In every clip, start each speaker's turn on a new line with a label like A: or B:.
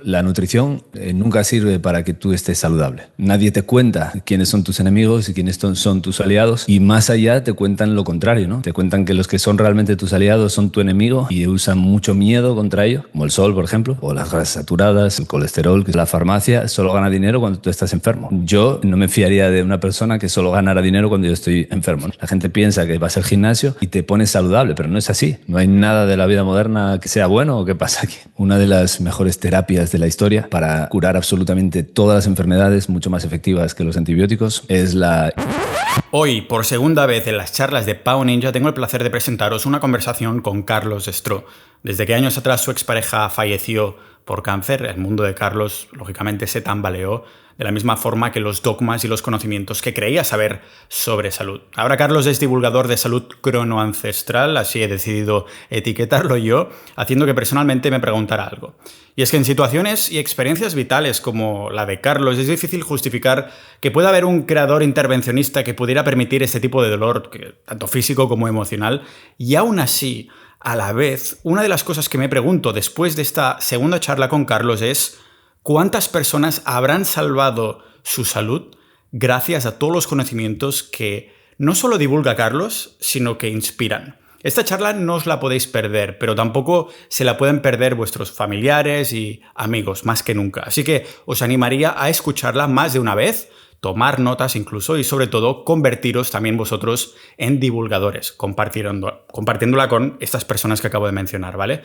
A: La nutrición nunca sirve para que tú estés saludable. Nadie te cuenta quiénes son tus enemigos y quiénes son tus aliados, y más allá te cuentan lo contrario, ¿no? Te cuentan que los que son realmente tus aliados son tu enemigo y usan mucho miedo contra ello, como el sol, por ejemplo, o las grasas saturadas, el colesterol, que la farmacia solo gana dinero cuando tú estás enfermo. Yo no me fiaría de una persona que solo ganara dinero cuando yo estoy enfermo, ¿no? La gente piensa que vas al gimnasio y te pones saludable, pero no es así. No hay nada de la vida moderna que sea bueno. ¿O qué pasa aquí? Una de las mejores terapias de la historia para curar absolutamente todas las enfermedades, mucho más efectivas que los antibióticos, es la...
B: Hoy, por segunda vez en las charlas de Pau Ninja, tengo el placer de presentaros una conversación con Carlos Stroh. Desde que años atrás su expareja falleció por cáncer, el mundo de Carlos, lógicamente, se tambaleó de la misma forma que los dogmas y los conocimientos que creía saber sobre salud. Ahora Carlos es divulgador de salud cronoancestral, así he decidido etiquetarlo yo, haciendo que personalmente me preguntara algo. Y es que en situaciones y experiencias vitales como la de Carlos es difícil justificar que pueda haber un creador intervencionista que pudiera permitir este tipo de dolor, tanto físico como emocional, y aún así, a la vez, una de las cosas que me pregunto después de esta segunda charla con Carlos es ¿cuántas personas habrán salvado su salud gracias a todos los conocimientos que no solo divulga Carlos, sino que inspiran? Esta charla no os la podéis perder, pero tampoco se la pueden perder vuestros familiares y amigos, más que nunca. Así que os animaría a escucharla más de una vez, tomar notas incluso y sobre todo convertiros también vosotros en divulgadores, compartiéndola con estas personas que acabo de mencionar, ¿vale?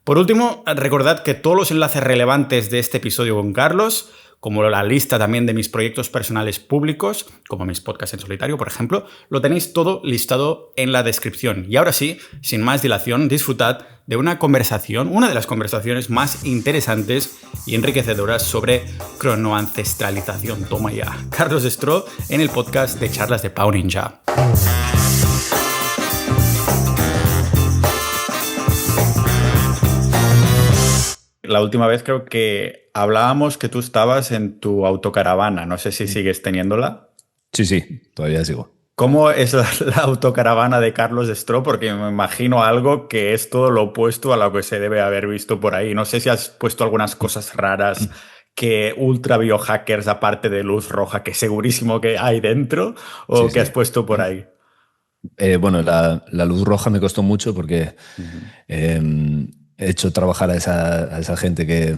B: Por último, recordad que todos los enlaces relevantes de este episodio con Carlos, como la lista también de mis proyectos personales públicos, como mis podcasts en solitario, por ejemplo, lo tenéis todo listado en la descripción. Y ahora sí, sin más dilación, disfrutad de una conversación, una de las conversaciones más interesantes y enriquecedoras sobre cronoancestralización. Toma ya. Carlos Stroh en el podcast de charlas de Pau Ninja. La última vez creo que hablábamos que tú estabas en tu autocaravana. No sé si sigues teniéndola.
A: Sí, todavía sigo.
B: ¿Cómo es la autocaravana de Carlos Stroh? Porque me imagino algo que es todo lo opuesto a lo que se debe haber visto por ahí. No sé si has puesto algunas cosas raras que ultra biohackers, aparte de luz roja, que segurísimo que hay dentro, o
A: Sí.
B: que has puesto por ahí.
A: Bueno, la luz roja me costó mucho porque he hecho trabajar a esa gente que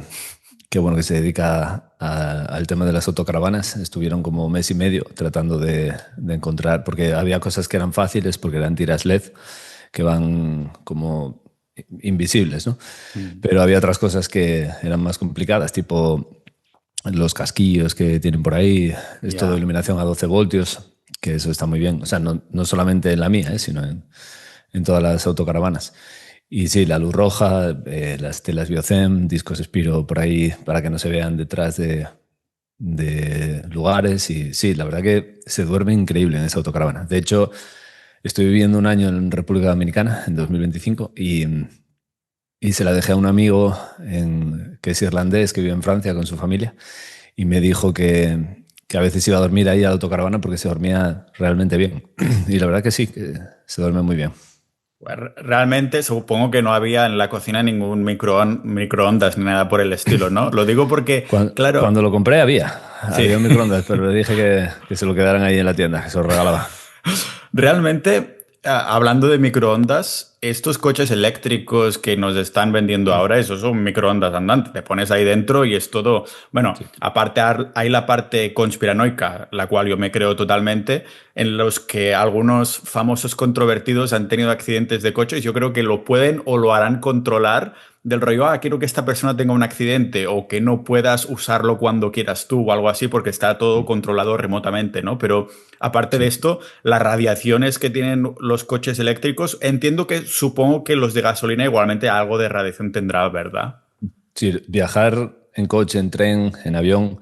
A: se dedica al tema de las autocaravanas. Estuvieron como mes y medio tratando de encontrar, porque había cosas que eran fáciles porque eran tiras LED que van como invisibles, ¿no? Pero había otras cosas que eran más complicadas, tipo los casquillos que tienen por ahí, esto de iluminación a 12 voltios, que eso está muy bien. O sea, no solamente en la mía, sino en todas las autocaravanas. Y sí, la luz roja, las telas Biocem, discos Spiro por ahí para que no se vean detrás de lugares. Y sí, la verdad que se duerme increíble en esa autocaravana. De hecho, estoy viviendo un año en República Dominicana, en 2025, y se la dejé a un amigo que es irlandés, que vive en Francia con su familia, y me dijo que a veces iba a dormir ahí a la autocaravana porque se dormía realmente bien. Y la verdad que sí, que se duerme muy bien.
B: Realmente supongo que no había en la cocina ningún microondas ni nada por el estilo, ¿no? Lo digo porque, claro...
A: Cuando lo compré había un microondas, pero le dije que se lo quedaran ahí en la tienda, que se lo regalaba.
B: Realmente, hablando de microondas, estos coches eléctricos que nos están vendiendo ahora, esos son microondas andantes. Te pones ahí dentro y es todo... Bueno, sí. Aparte hay la parte conspiranoica, la cual yo me creo totalmente, en los que algunos famosos controvertidos han tenido accidentes de coches. Yo creo que lo pueden o lo harán controlar del rollo, quiero que esta persona tenga un accidente o que no puedas usarlo cuando quieras tú o algo así porque está todo controlado remotamente, ¿no? Pero aparte de esto, las radiaciones que tienen los coches eléctricos, supongo que los de gasolina igualmente algo de radiación tendrá, ¿verdad?
A: Sí, viajar en coche, en tren, en avión,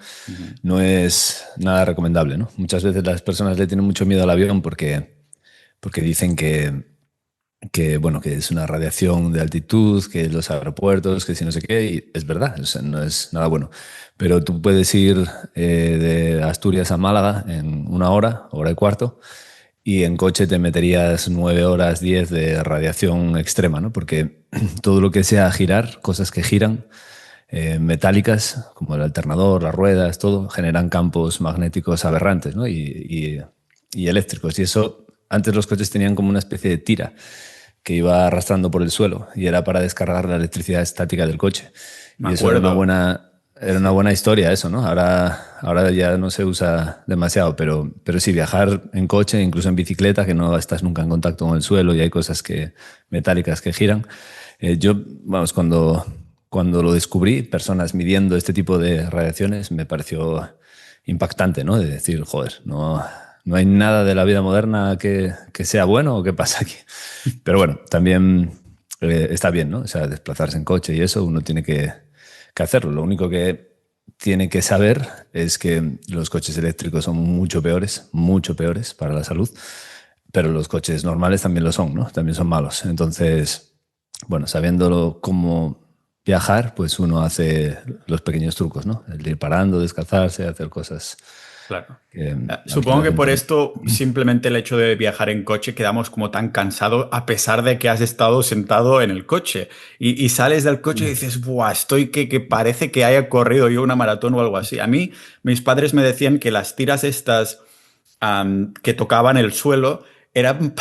A: no es nada recomendable, ¿no? Muchas veces las personas le tienen mucho miedo al avión porque dicen que es una radiación de altitud, que los aeropuertos, que si no sé qué, y es verdad, o sea, no es nada bueno. Pero tú puedes ir de Asturias a Málaga en 1 hora, hora y cuarto, y en coche te meterías 9 horas, 10 de radiación extrema, ¿no? Porque todo lo que sea girar, cosas que giran, metálicas, como el alternador, las ruedas, todo, generan campos magnéticos aberrantes, ¿no? Y eléctricos. Y eso, antes los coches tenían como una especie de tira que iba arrastrando por el suelo y era para descargar la electricidad estática del coche.
B: Me
A: Y eso
B: acuerdo.
A: era una buena historia eso, ¿no? Ahora ya no se usa demasiado, pero sí, viajar en coche, incluso en bicicleta, que no estás nunca en contacto con el suelo y hay cosas metálicas que giran. Vamos, cuando lo descubrí, personas midiendo este tipo de radiaciones, me pareció impactante, ¿no? De decir, joder, no hay nada de la vida moderna que sea bueno o qué pasa aquí. Pero bueno, también está bien, ¿no? O sea, desplazarse en coche y eso uno tiene que hacerlo. Lo único que tiene que saber es que los coches eléctricos son mucho peores para la salud, pero los coches normales también lo son, ¿no? También son malos. Entonces, bueno, sabiéndolo cómo viajar, pues uno hace los pequeños trucos, ¿no? El ir parando, descalzarse, hacer cosas
B: Claro.
A: que al
B: Supongo
A: final
B: que
A: hacen
B: por
A: daño.
B: esto simplemente el hecho de viajar en coche quedamos como tan cansados a pesar de que has estado sentado en el coche y sales del coche y dices, ¡buah! Estoy que parece que haya corrido yo una maratón o algo así. A mí, mis padres me decían que las tiras estas que tocaban el suelo eran,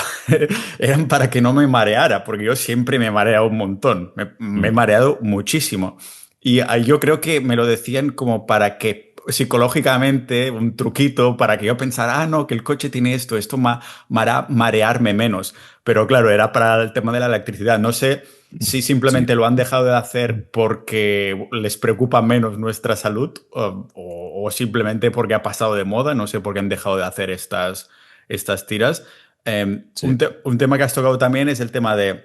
B: eran para que no me mareara, porque yo siempre me he mareado un montón, me he
A: Mm.
B: mareado muchísimo. Y yo creo que me lo decían como para que psicológicamente, un truquito para que yo pensara, no, que el coche tiene esto me hará marearme menos. Pero claro, era para el tema de la electricidad. No sé si
A: Sí.
B: simplemente lo han dejado de hacer porque les preocupa menos nuestra salud o simplemente porque ha pasado de moda. No sé por qué han dejado de hacer estas tiras.
A: Sí.
B: Un tema que has tocado también es el tema de,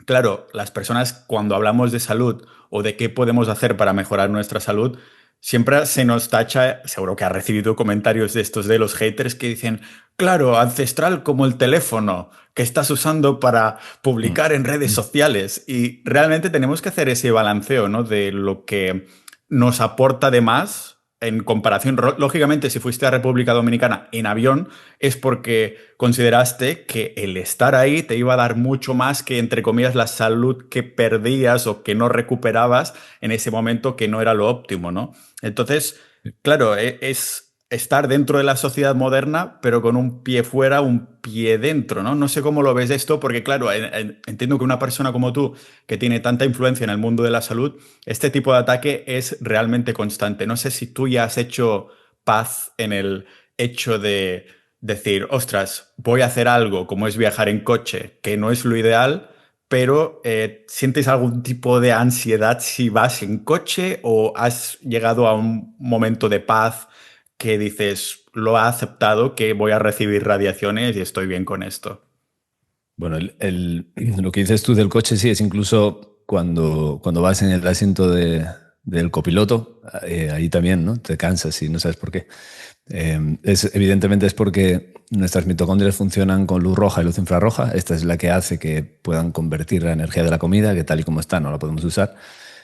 B: claro, las personas cuando hablamos de salud o de qué podemos hacer para mejorar nuestra salud, siempre se nos tacha, seguro que ha recibido comentarios de estos de los haters que dicen, claro, ancestral como el teléfono que estás usando para
A: Mm.
B: publicar en redes sociales. Y realmente tenemos que hacer ese balanceo, ¿no? De lo que nos aporta de más en comparación. Lógicamente, si fuiste a República Dominicana en avión, es porque consideraste que el estar ahí te iba a dar mucho más que, entre comillas, la salud que perdías o que no recuperabas en ese momento que no era lo óptimo, ¿no? Entonces, claro, es estar dentro de la sociedad moderna, pero con un pie fuera, un pie dentro, ¿no? No sé cómo lo ves esto, porque claro, entiendo que una persona como tú, que tiene tanta influencia en el mundo de la salud, este tipo de ataque es realmente constante. No sé si tú ya has hecho paz en el hecho de decir, ostras, voy a hacer algo como es viajar en coche, que no es lo ideal, pero ¿sientes algún tipo de ansiedad si vas en coche o has llegado a un momento de paz que dices, lo ha aceptado, que voy a recibir radiaciones y estoy bien con esto?
A: Bueno, lo que dices tú del coche sí es incluso cuando vas en el asiento del copiloto, ahí también, ¿no? Te cansas y no sabes por qué. Evidentemente es porque nuestras mitocondrias funcionan con luz roja y luz infrarroja. Esta es la que hace que puedan convertir la energía de la comida, que tal y como está no la podemos usar,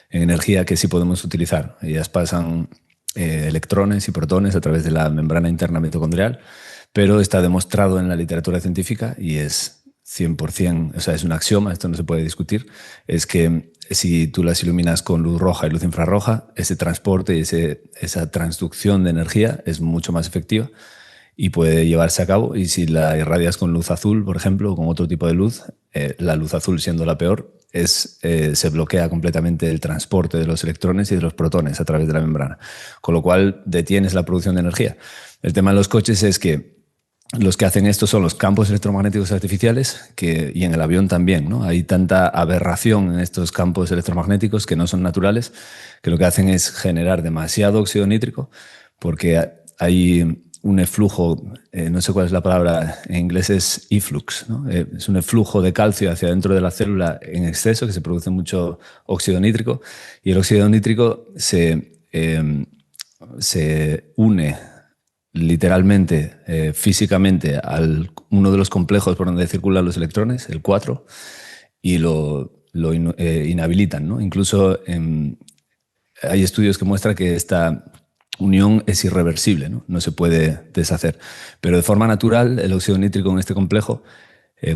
A: en energía que sí podemos utilizar. Ellas pasan electrones y protones a través de la membrana interna mitocondrial, pero está demostrado en la literatura científica y es 100%, o sea, es un axioma, esto no se puede discutir, es que si tú las iluminas con luz roja y luz infrarroja, ese transporte y esa transducción de energía es mucho más efectiva y puede llevarse a cabo. Y si la irradias con luz azul, por ejemplo, o con otro tipo de luz, la luz azul siendo la peor, se bloquea completamente el transporte de los electrones y de los protones a través de la membrana, con lo cual detienes la producción de energía. El tema de los coches es que los que hacen esto son los campos electromagnéticos artificiales y en el avión también, ¿no? Hay tanta aberración en estos campos electromagnéticos que no son naturales, que lo que hacen es generar demasiado óxido nítrico porque hay un eflujo, no sé cuál es la palabra, en inglés es efflux, ¿no? Es un eflujo de calcio hacia dentro de la célula en exceso, que se produce mucho óxido nítrico, y el óxido nítrico se une literalmente, físicamente, uno de los complejos por donde circulan los electrones, el 4, y lo inhabilitan, ¿no? Incluso hay estudios que muestran que esta unión es irreversible, ¿no? No se puede deshacer. Pero de forma natural, el óxido nítrico en este complejo,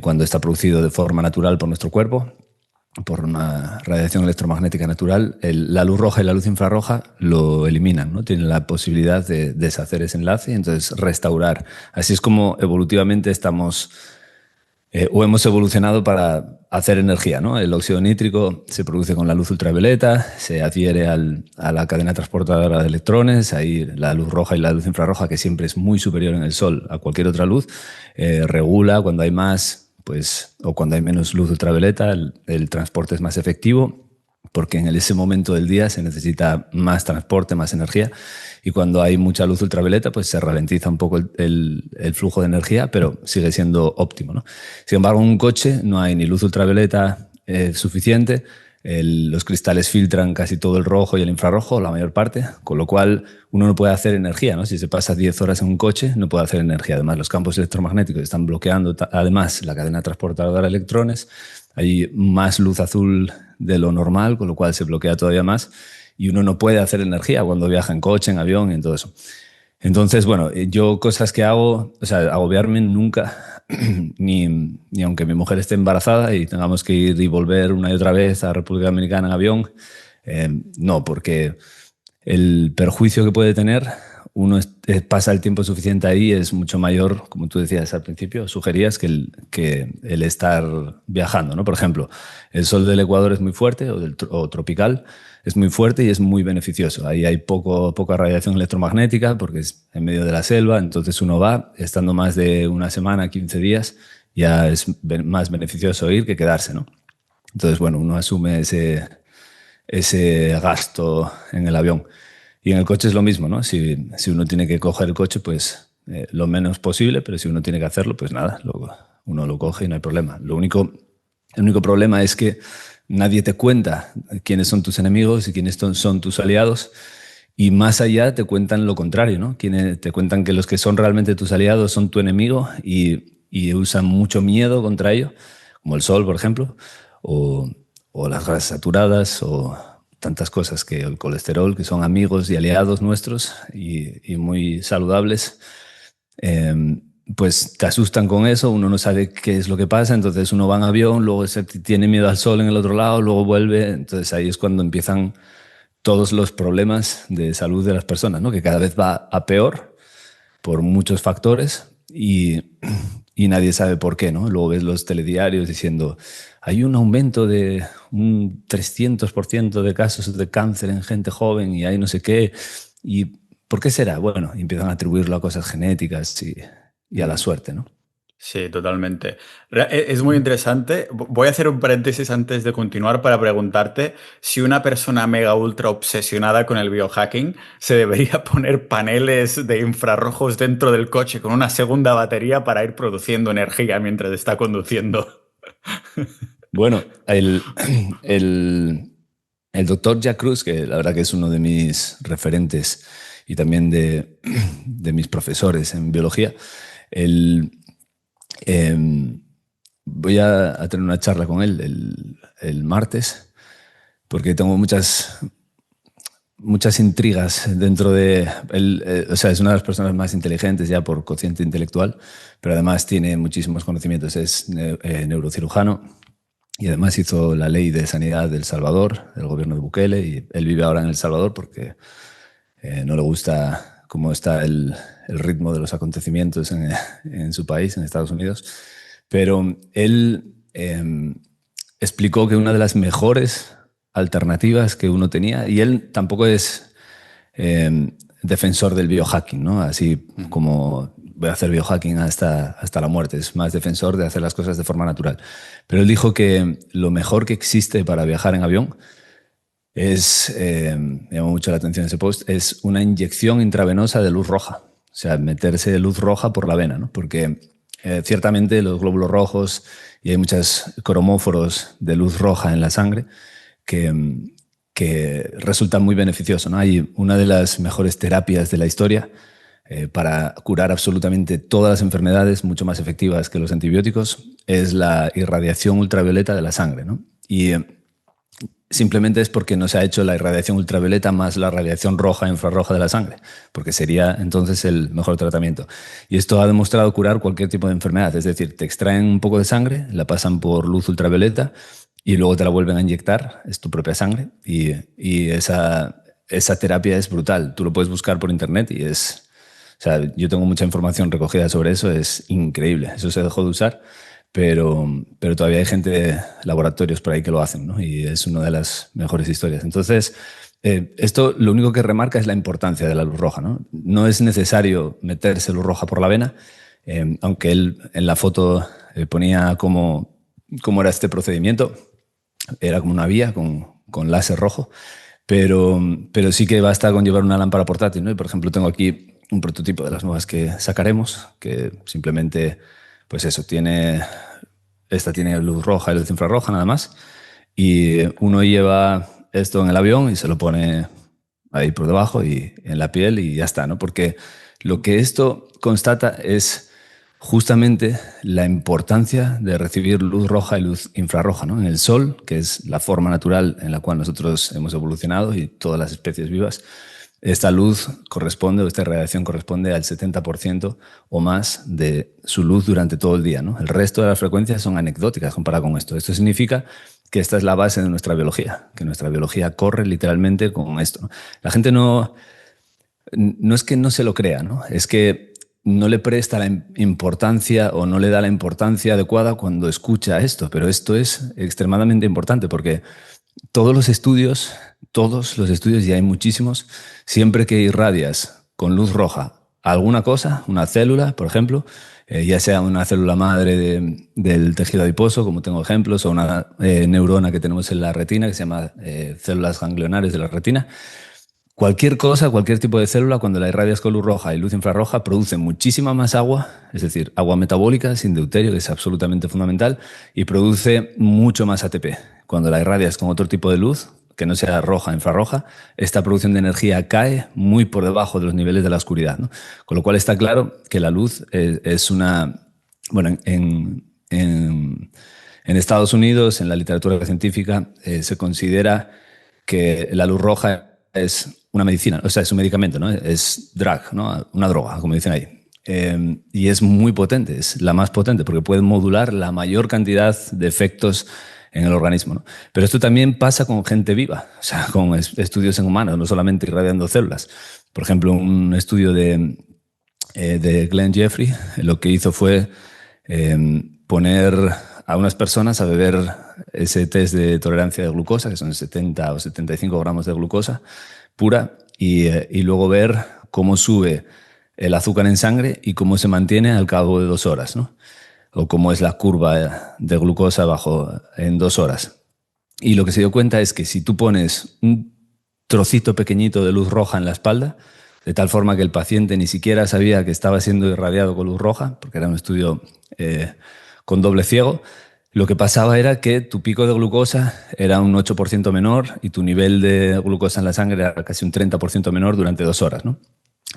A: cuando está producido de forma natural por nuestro cuerpo, por una radiación electromagnética natural, la luz roja y la luz infrarroja lo eliminan, ¿no? Tienen la posibilidad de deshacer ese enlace y entonces restaurar. Así es como evolutivamente estamos o hemos evolucionado para hacer energía, ¿no? El óxido nítrico se produce con la luz ultravioleta, se adhiere a la cadena transportadora de electrones, ahí la luz roja y la luz infrarroja, que siempre es muy superior en el Sol a cualquier otra luz, regula cuando hay más, pues, o cuando hay menos luz ultravioleta, el transporte es más efectivo, porque en ese momento del día se necesita más transporte, más energía, y cuando hay mucha luz ultravioleta, pues se ralentiza un poco el flujo de energía, pero sigue siendo óptimo, ¿no? Sin embargo, en un coche no hay ni luz ultravioleta suficiente, los cristales filtran casi todo el rojo y el infrarrojo, la mayor parte, con lo cual uno no puede hacer energía, ¿no? Si se pasa 10 horas en un coche, no puede hacer energía. Además, los campos electromagnéticos están bloqueando además la cadena transportadora de electrones, hay más luz azul de lo normal, con lo cual se bloquea todavía más y uno no puede hacer energía cuando viaja en coche, en avión y en todo eso. Entonces, bueno, yo cosas que hago, o sea, agobiarme nunca, ni aunque mi mujer esté embarazada y tengamos que ir y volver una y otra vez a República Dominicana en avión, no, porque el perjuicio que puede tener, uno pasa el tiempo suficiente ahí, es mucho mayor, como tú decías al principio, sugerías que el estar viajando, ¿no? Por ejemplo, el sol del Ecuador es muy fuerte o tropical, es muy fuerte y es muy beneficioso. Ahí hay poca radiación electromagnética porque es en medio de la selva, entonces uno va, estando más de una semana, 15 días, ya es más beneficioso ir que quedarse, ¿no? Entonces, bueno, uno asume ese gasto en el avión. Y en el coche es lo mismo, ¿no? Si uno tiene que coger el coche, pues lo menos posible, pero si uno tiene que hacerlo, pues nada, uno lo coge y no hay problema. El único problema es que nadie te cuenta quiénes son tus enemigos y quiénes son tus aliados. Y más allá te cuentan lo contrario, ¿no? Te cuentan que los que son realmente tus aliados son tu enemigo y usan mucho miedo contra ello, como el sol, por ejemplo, o las grasas saturadas, o tantas cosas, que el colesterol, que son amigos y aliados nuestros y muy saludables, pues te asustan con eso, uno no sabe qué es lo que pasa, entonces uno va en avión, luego tiene miedo al sol en el otro lado, luego vuelve, entonces ahí es cuando empiezan todos los problemas de salud de las personas, ¿no? Que cada vez va a peor por muchos factores y nadie sabe por qué, ¿no? Luego ves los telediarios diciendo hay un aumento de un 300% de casos de cáncer en gente joven y hay no sé qué. ¿Y por qué será? Bueno, y empiezan a atribuirlo a cosas genéticas y a la suerte, ¿no?
B: Sí, totalmente. Es muy interesante. Voy a hacer un paréntesis antes de continuar para preguntarte si una persona mega ultra obsesionada con el biohacking se debería poner paneles de infrarrojos dentro del coche con una segunda batería para ir produciendo energía mientras está conduciendo.
A: Bueno, el doctor Jack Kruse, que la verdad que es uno de mis referentes y también de mis profesores en biología, voy a tener una charla con él el martes, porque tengo muchas intrigas dentro de él. O sea, es una de las personas más inteligentes ya por cociente intelectual, pero además tiene muchísimos conocimientos. Es neurocirujano y además hizo la ley de sanidad del Salvador, del gobierno de Bukele, y él vive ahora en El Salvador porque no le gusta cómo está el ritmo de los acontecimientos en su país, en Estados Unidos. Pero él explicó que una de las mejores alternativas que uno tenía, y él tampoco es defensor del biohacking, ¿no? Así como voy a hacer biohacking hasta la muerte, es más defensor de hacer las cosas de forma natural. Pero él dijo que lo mejor que existe para viajar en avión me llamó mucho la atención ese post, es una inyección intravenosa de luz roja. O sea, meterse luz roja por la vena, ¿no? Porque ciertamente los glóbulos rojos y hay muchos cromóforos de luz roja en la sangre que resultan muy beneficiosos, ¿no? Hay una de las mejores terapias de la historia para curar absolutamente todas las enfermedades, mucho más efectivas que los antibióticos, es la irradiación ultravioleta de la sangre, ¿no? Y simplemente es porque no se ha hecho la irradiación ultravioleta más la radiación roja e infrarroja de la sangre, porque sería entonces el mejor tratamiento. Y esto ha demostrado curar cualquier tipo de enfermedad, es decir, te extraen un poco de sangre, la pasan por luz ultravioleta y luego te la vuelven a inyectar, es tu propia sangre, y esa terapia es brutal. Tú lo puedes buscar por internet y es... O sea, yo tengo mucha información recogida sobre eso, es increíble. Eso se dejó de usar, pero todavía hay gente, laboratorios por ahí que lo hacen, ¿no? Y es una de las mejores historias. Entonces, esto lo único que remarca es la importancia de la luz roja, ¿no? No es necesario meterse luz roja por la vena, aunque él en la foto ponía cómo era este procedimiento. Era como una vía con láser rojo, pero sí que basta con llevar una lámpara portátil, ¿no? Y, por ejemplo, tengo aquí un prototipo de las nuevas que sacaremos, que simplemente, pues eso, esta tiene luz roja y luz infrarroja nada más, y uno lleva esto en el avión y se lo pone ahí por debajo y en la piel y ya está, ¿no? Porque lo que esto constata es justamente la importancia de recibir luz roja y luz infrarroja, ¿no? En el sol, que es la forma natural en la cual nosotros hemos evolucionado y todas las especies vivas, esta luz corresponde, o esta radiación corresponde al 70% o más de su luz durante todo el día, ¿no? El resto de las frecuencias son anecdóticas comparado con esto. Esto significa que esta es la base de nuestra biología, que nuestra biología corre literalmente con esto, ¿no? La gente no es que no se lo crea, ¿no? Es que no le presta la importancia o no le da la importancia adecuada cuando escucha esto, pero esto es extremadamente importante porque todos los estudios, y hay muchísimos, siempre que irradias con luz roja alguna cosa, una célula, por ejemplo, ya sea una célula madre del tejido adiposo, como tengo ejemplos, o una neurona que tenemos en la retina, que se llama células ganglionares de la retina. Cualquier cosa, cualquier tipo de célula, cuando la irradias con luz roja y luz infrarroja, produce muchísima más agua, es decir, agua metabólica sin deuterio, que es absolutamente fundamental, y produce mucho más ATP. Cuando la irradias con otro tipo de luz, que no sea roja, infrarroja, esta producción de energía cae muy por debajo de los niveles de la oscuridad, ¿no? Con lo cual está claro que la luz es una... Bueno, en Estados Unidos, en la literatura científica, se considera que la luz roja es una medicina, o sea, es un medicamento, ¿no? Es drug, ¿no? Una droga, como dicen ahí. Y es muy potente, es la más potente, porque puede modular la mayor cantidad de efectos en el organismo, ¿no? Pero esto también pasa con gente viva, o sea, con estudios en humanos, no solamente irradiando células. Por ejemplo, un estudio de Glenn Jeffrey, lo que hizo fue poner a unas personas a beber ese test de tolerancia de glucosa, que son 70 o 75 gramos de glucosa pura, y luego ver cómo sube el azúcar en sangre y cómo se mantiene al cabo de 2 horas, ¿no? O cómo es la curva de glucosa en 2 horas. Y lo que se dio cuenta es que si tú pones un trocito pequeñito de luz roja en la espalda, de tal forma que el paciente ni siquiera sabía que estaba siendo irradiado con luz roja, porque era un estudio con doble ciego, lo que pasaba era que tu pico de glucosa era un 8% menor y tu nivel de glucosa en la sangre era casi un 30% menor durante 2 horas, ¿no?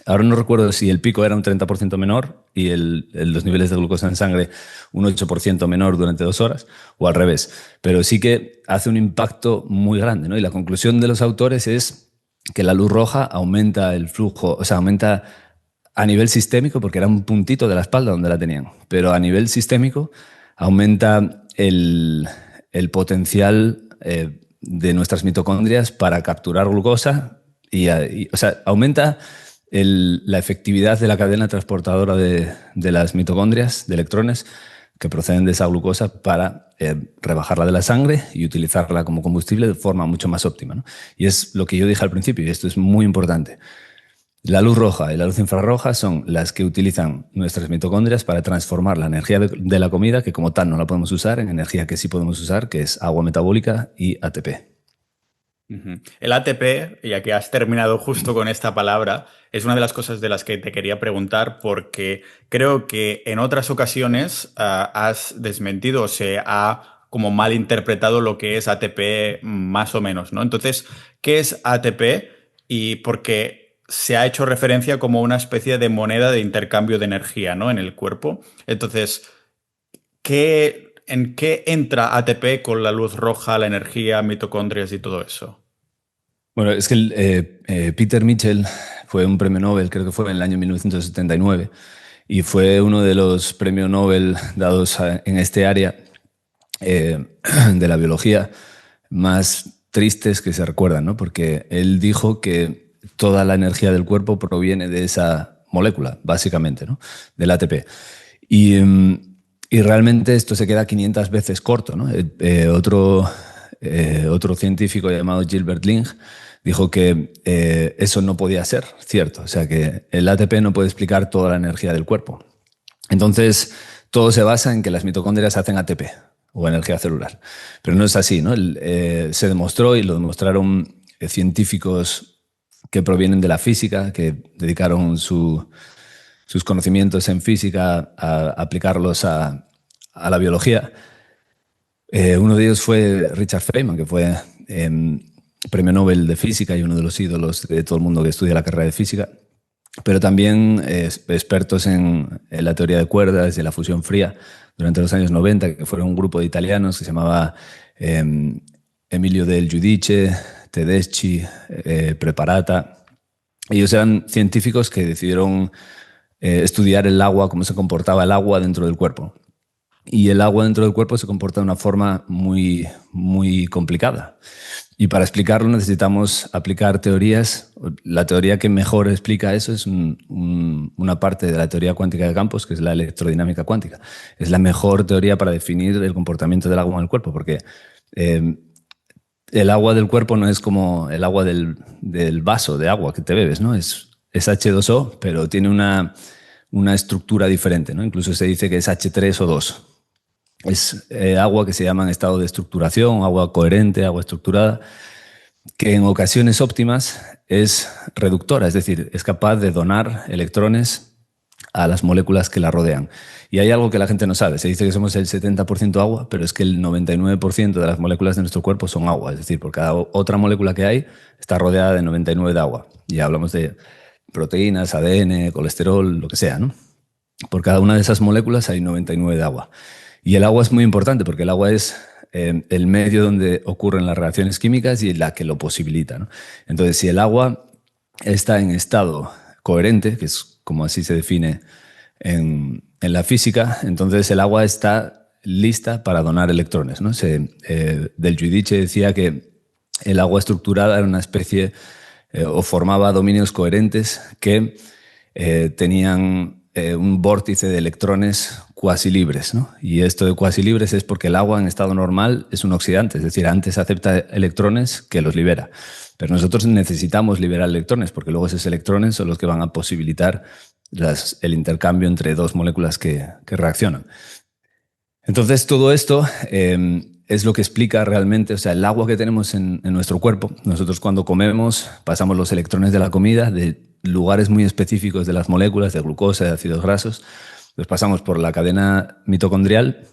A: Ahora no recuerdo si el pico era un 30% menor y los niveles de glucosa en sangre un 8% menor durante 2 horas, o al revés. Pero sí que hace un impacto muy grande, ¿no? Y la conclusión de los autores es que la luz roja aumenta el flujo, o sea, aumenta a nivel sistémico, porque era un puntito de la espalda donde la tenían, pero a nivel sistémico aumenta el potencial de nuestras mitocondrias para capturar glucosa o sea, aumenta la efectividad de la cadena transportadora de las mitocondrias, de electrones que proceden de esa glucosa para rebajarla de la sangre y utilizarla como combustible de forma mucho más óptima, ¿no? Y es lo que yo dije al principio, y esto es muy importante. La luz roja y la luz infrarroja son las que utilizan nuestras mitocondrias para transformar la energía de la comida, que como tal no la podemos usar, en energía que sí podemos usar, que es agua metabólica y ATP.
B: El ATP, ya que has terminado justo con esta palabra, es una de las cosas de las que te quería preguntar, porque creo que en otras ocasiones has desmentido o se ha como malinterpretado lo que es ATP más o menos, ¿no? Entonces, ¿qué es ATP? Y porque se ha hecho referencia como una especie de moneda de intercambio de energía, ¿no? En el cuerpo. Entonces, ¿en qué entra ATP con la luz roja, la energía, mitocondrias y todo eso?
A: Bueno, es que Peter Mitchell fue un premio Nobel, creo que fue en el año 1979, y fue uno de los premios Nobel dados en este área de la biología más tristes que se recuerdan, ¿no? Porque él dijo que toda la energía del cuerpo proviene de esa molécula, básicamente, ¿no? Del ATP. Y realmente esto se queda 500 veces corto, ¿no? Otro científico llamado Gilbert Ling dijo que eso no podía ser cierto, o sea que el ATP no puede explicar toda la energía del cuerpo. Entonces, todo se basa en que las mitocondrias hacen ATP o energía celular, pero no es así, ¿no? Se demostró, y lo demostraron científicos que provienen de la física, que dedicaron sus conocimientos en física a aplicarlos a la biología. Uno de ellos fue Richard Feynman, que fue premio Nobel de Física y uno de los ídolos de todo el mundo que estudia la carrera de física, pero también expertos en la teoría de cuerdas y la fusión fría durante los años 90, que fueron un grupo de italianos que se llamaba Emilio del Giudice, Tedeschi, Preparata. Ellos eran científicos que decidieron estudiar el agua, cómo se comportaba el agua dentro del cuerpo. Y el agua dentro del cuerpo se comporta de una forma muy, muy complicada. Y para explicarlo necesitamos aplicar teorías. La teoría que mejor explica eso es una parte de la teoría cuántica de campos, que es la electrodinámica cuántica. Es la mejor teoría para definir el comportamiento del agua en el cuerpo, porque el agua del cuerpo no es como el agua del vaso de agua que te bebes, ¿no? Es H2O, pero tiene una estructura diferente, ¿no? Incluso se dice que es H3O2. Es agua que se llama en estado de estructuración, agua coherente, agua estructurada, que en ocasiones óptimas es reductora, es decir, es capaz de donar electrones a las moléculas que la rodean. Y hay algo que la gente no sabe. Se dice que somos el 70% agua, pero es que el 99% de las moléculas de nuestro cuerpo son agua. Es decir, por cada otra molécula que hay está rodeada de 99 de agua. Y hablamos de proteínas, ADN, colesterol, lo que sea, ¿no? Por cada una de esas moléculas hay 99 de agua. Y el agua es muy importante porque el agua es el medio donde ocurren las reacciones químicas y la que lo posibilita, ¿no? Entonces, si el agua está en estado coherente, que es como así se define en la física, entonces el agua está lista para donar electrones, ¿no? Del Giudice decía que el agua estructurada era una especie o formaba dominios coherentes que tenían un vórtice de electrones cuasi libres, ¿no? Y esto de cuasi libres es porque el agua en estado normal es un oxidante, es decir, antes acepta electrones que los libera. Pero nosotros necesitamos liberar electrones porque luego esos electrones son los que van a posibilitar el intercambio entre dos moléculas que reaccionan. Entonces, todo esto es lo que explica realmente, o sea, el agua que tenemos en nuestro cuerpo. Nosotros cuando comemos pasamos los electrones de la comida de lugares muy específicos de las moléculas, de glucosa, de ácidos grasos. Los pasamos por la cadena mitocondrial,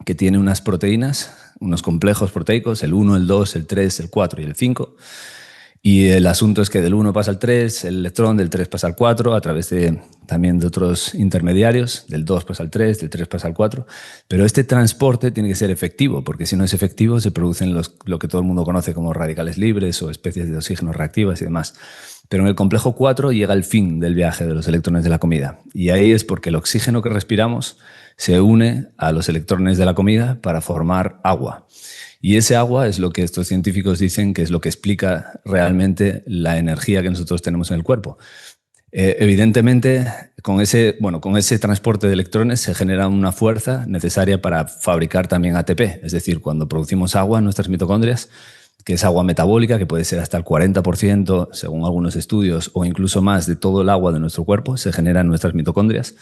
A: que tiene unas proteínas, unos complejos proteicos, el 1, el 2, el 3, el 4 y el 5. Y el asunto es que del 1 pasa al 3, el electrón del 3 pasa al 4, a través también de otros intermediarios, del 2 pasa al 3, del 3 pasa al 4. Pero este transporte tiene que ser efectivo, porque si no es efectivo se producen lo que todo el mundo conoce como radicales libres o especies de oxígeno reactivas y demás. Pero en el complejo 4 llega el fin del viaje de los electrones de la comida. Y ahí es porque el oxígeno que respiramos se une a los electrones de la comida para formar agua. Y ese agua es lo que estos científicos dicen que es lo que explica realmente la energía que nosotros tenemos en el cuerpo. Evidentemente, con ese transporte de electrones se genera una fuerza necesaria para fabricar también ATP. Es decir, cuando producimos agua en nuestras mitocondrias, que es agua metabólica, que puede ser hasta el 40%, según algunos estudios, o incluso más de todo el agua de nuestro cuerpo, se genera en nuestras mitocondrias.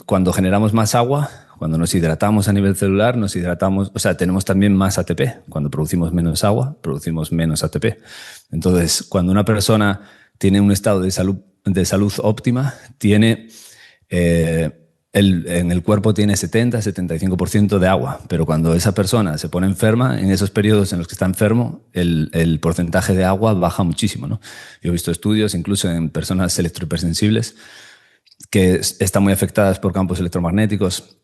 A: Cuando generamos más agua, cuando nos hidratamos a nivel celular, tenemos también más ATP. Cuando producimos menos agua, producimos menos ATP. Entonces, cuando una persona tiene un estado de salud óptima, en el cuerpo tiene 70-75% de agua, pero cuando esa persona se pone enferma, en esos periodos en los que está enfermo, el porcentaje de agua baja muchísimo, ¿no? Yo he visto estudios, incluso en personas electrohipersensibles, que están muy afectadas por campos electromagnéticos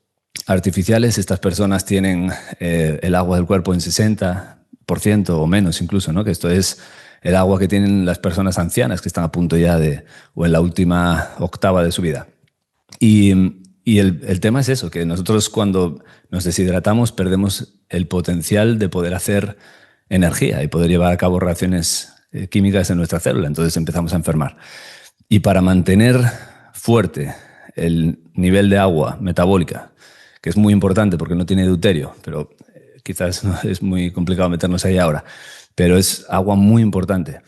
A: artificiales. Estas personas tienen el agua del cuerpo en 60% o menos incluso, ¿no? Que esto es el agua que tienen las personas ancianas que están a punto ya o en la última octava de su vida. Y Y el tema es eso, que nosotros cuando nos deshidratamos perdemos el potencial de poder hacer energía y poder llevar a cabo reacciones químicas en nuestra célula. Entonces empezamos a enfermar. Y para mantener fuerte el nivel de agua metabólica, que es muy importante porque no tiene deuterio, pero quizás no, es muy complicado meternos ahí ahora, pero es agua muy importante.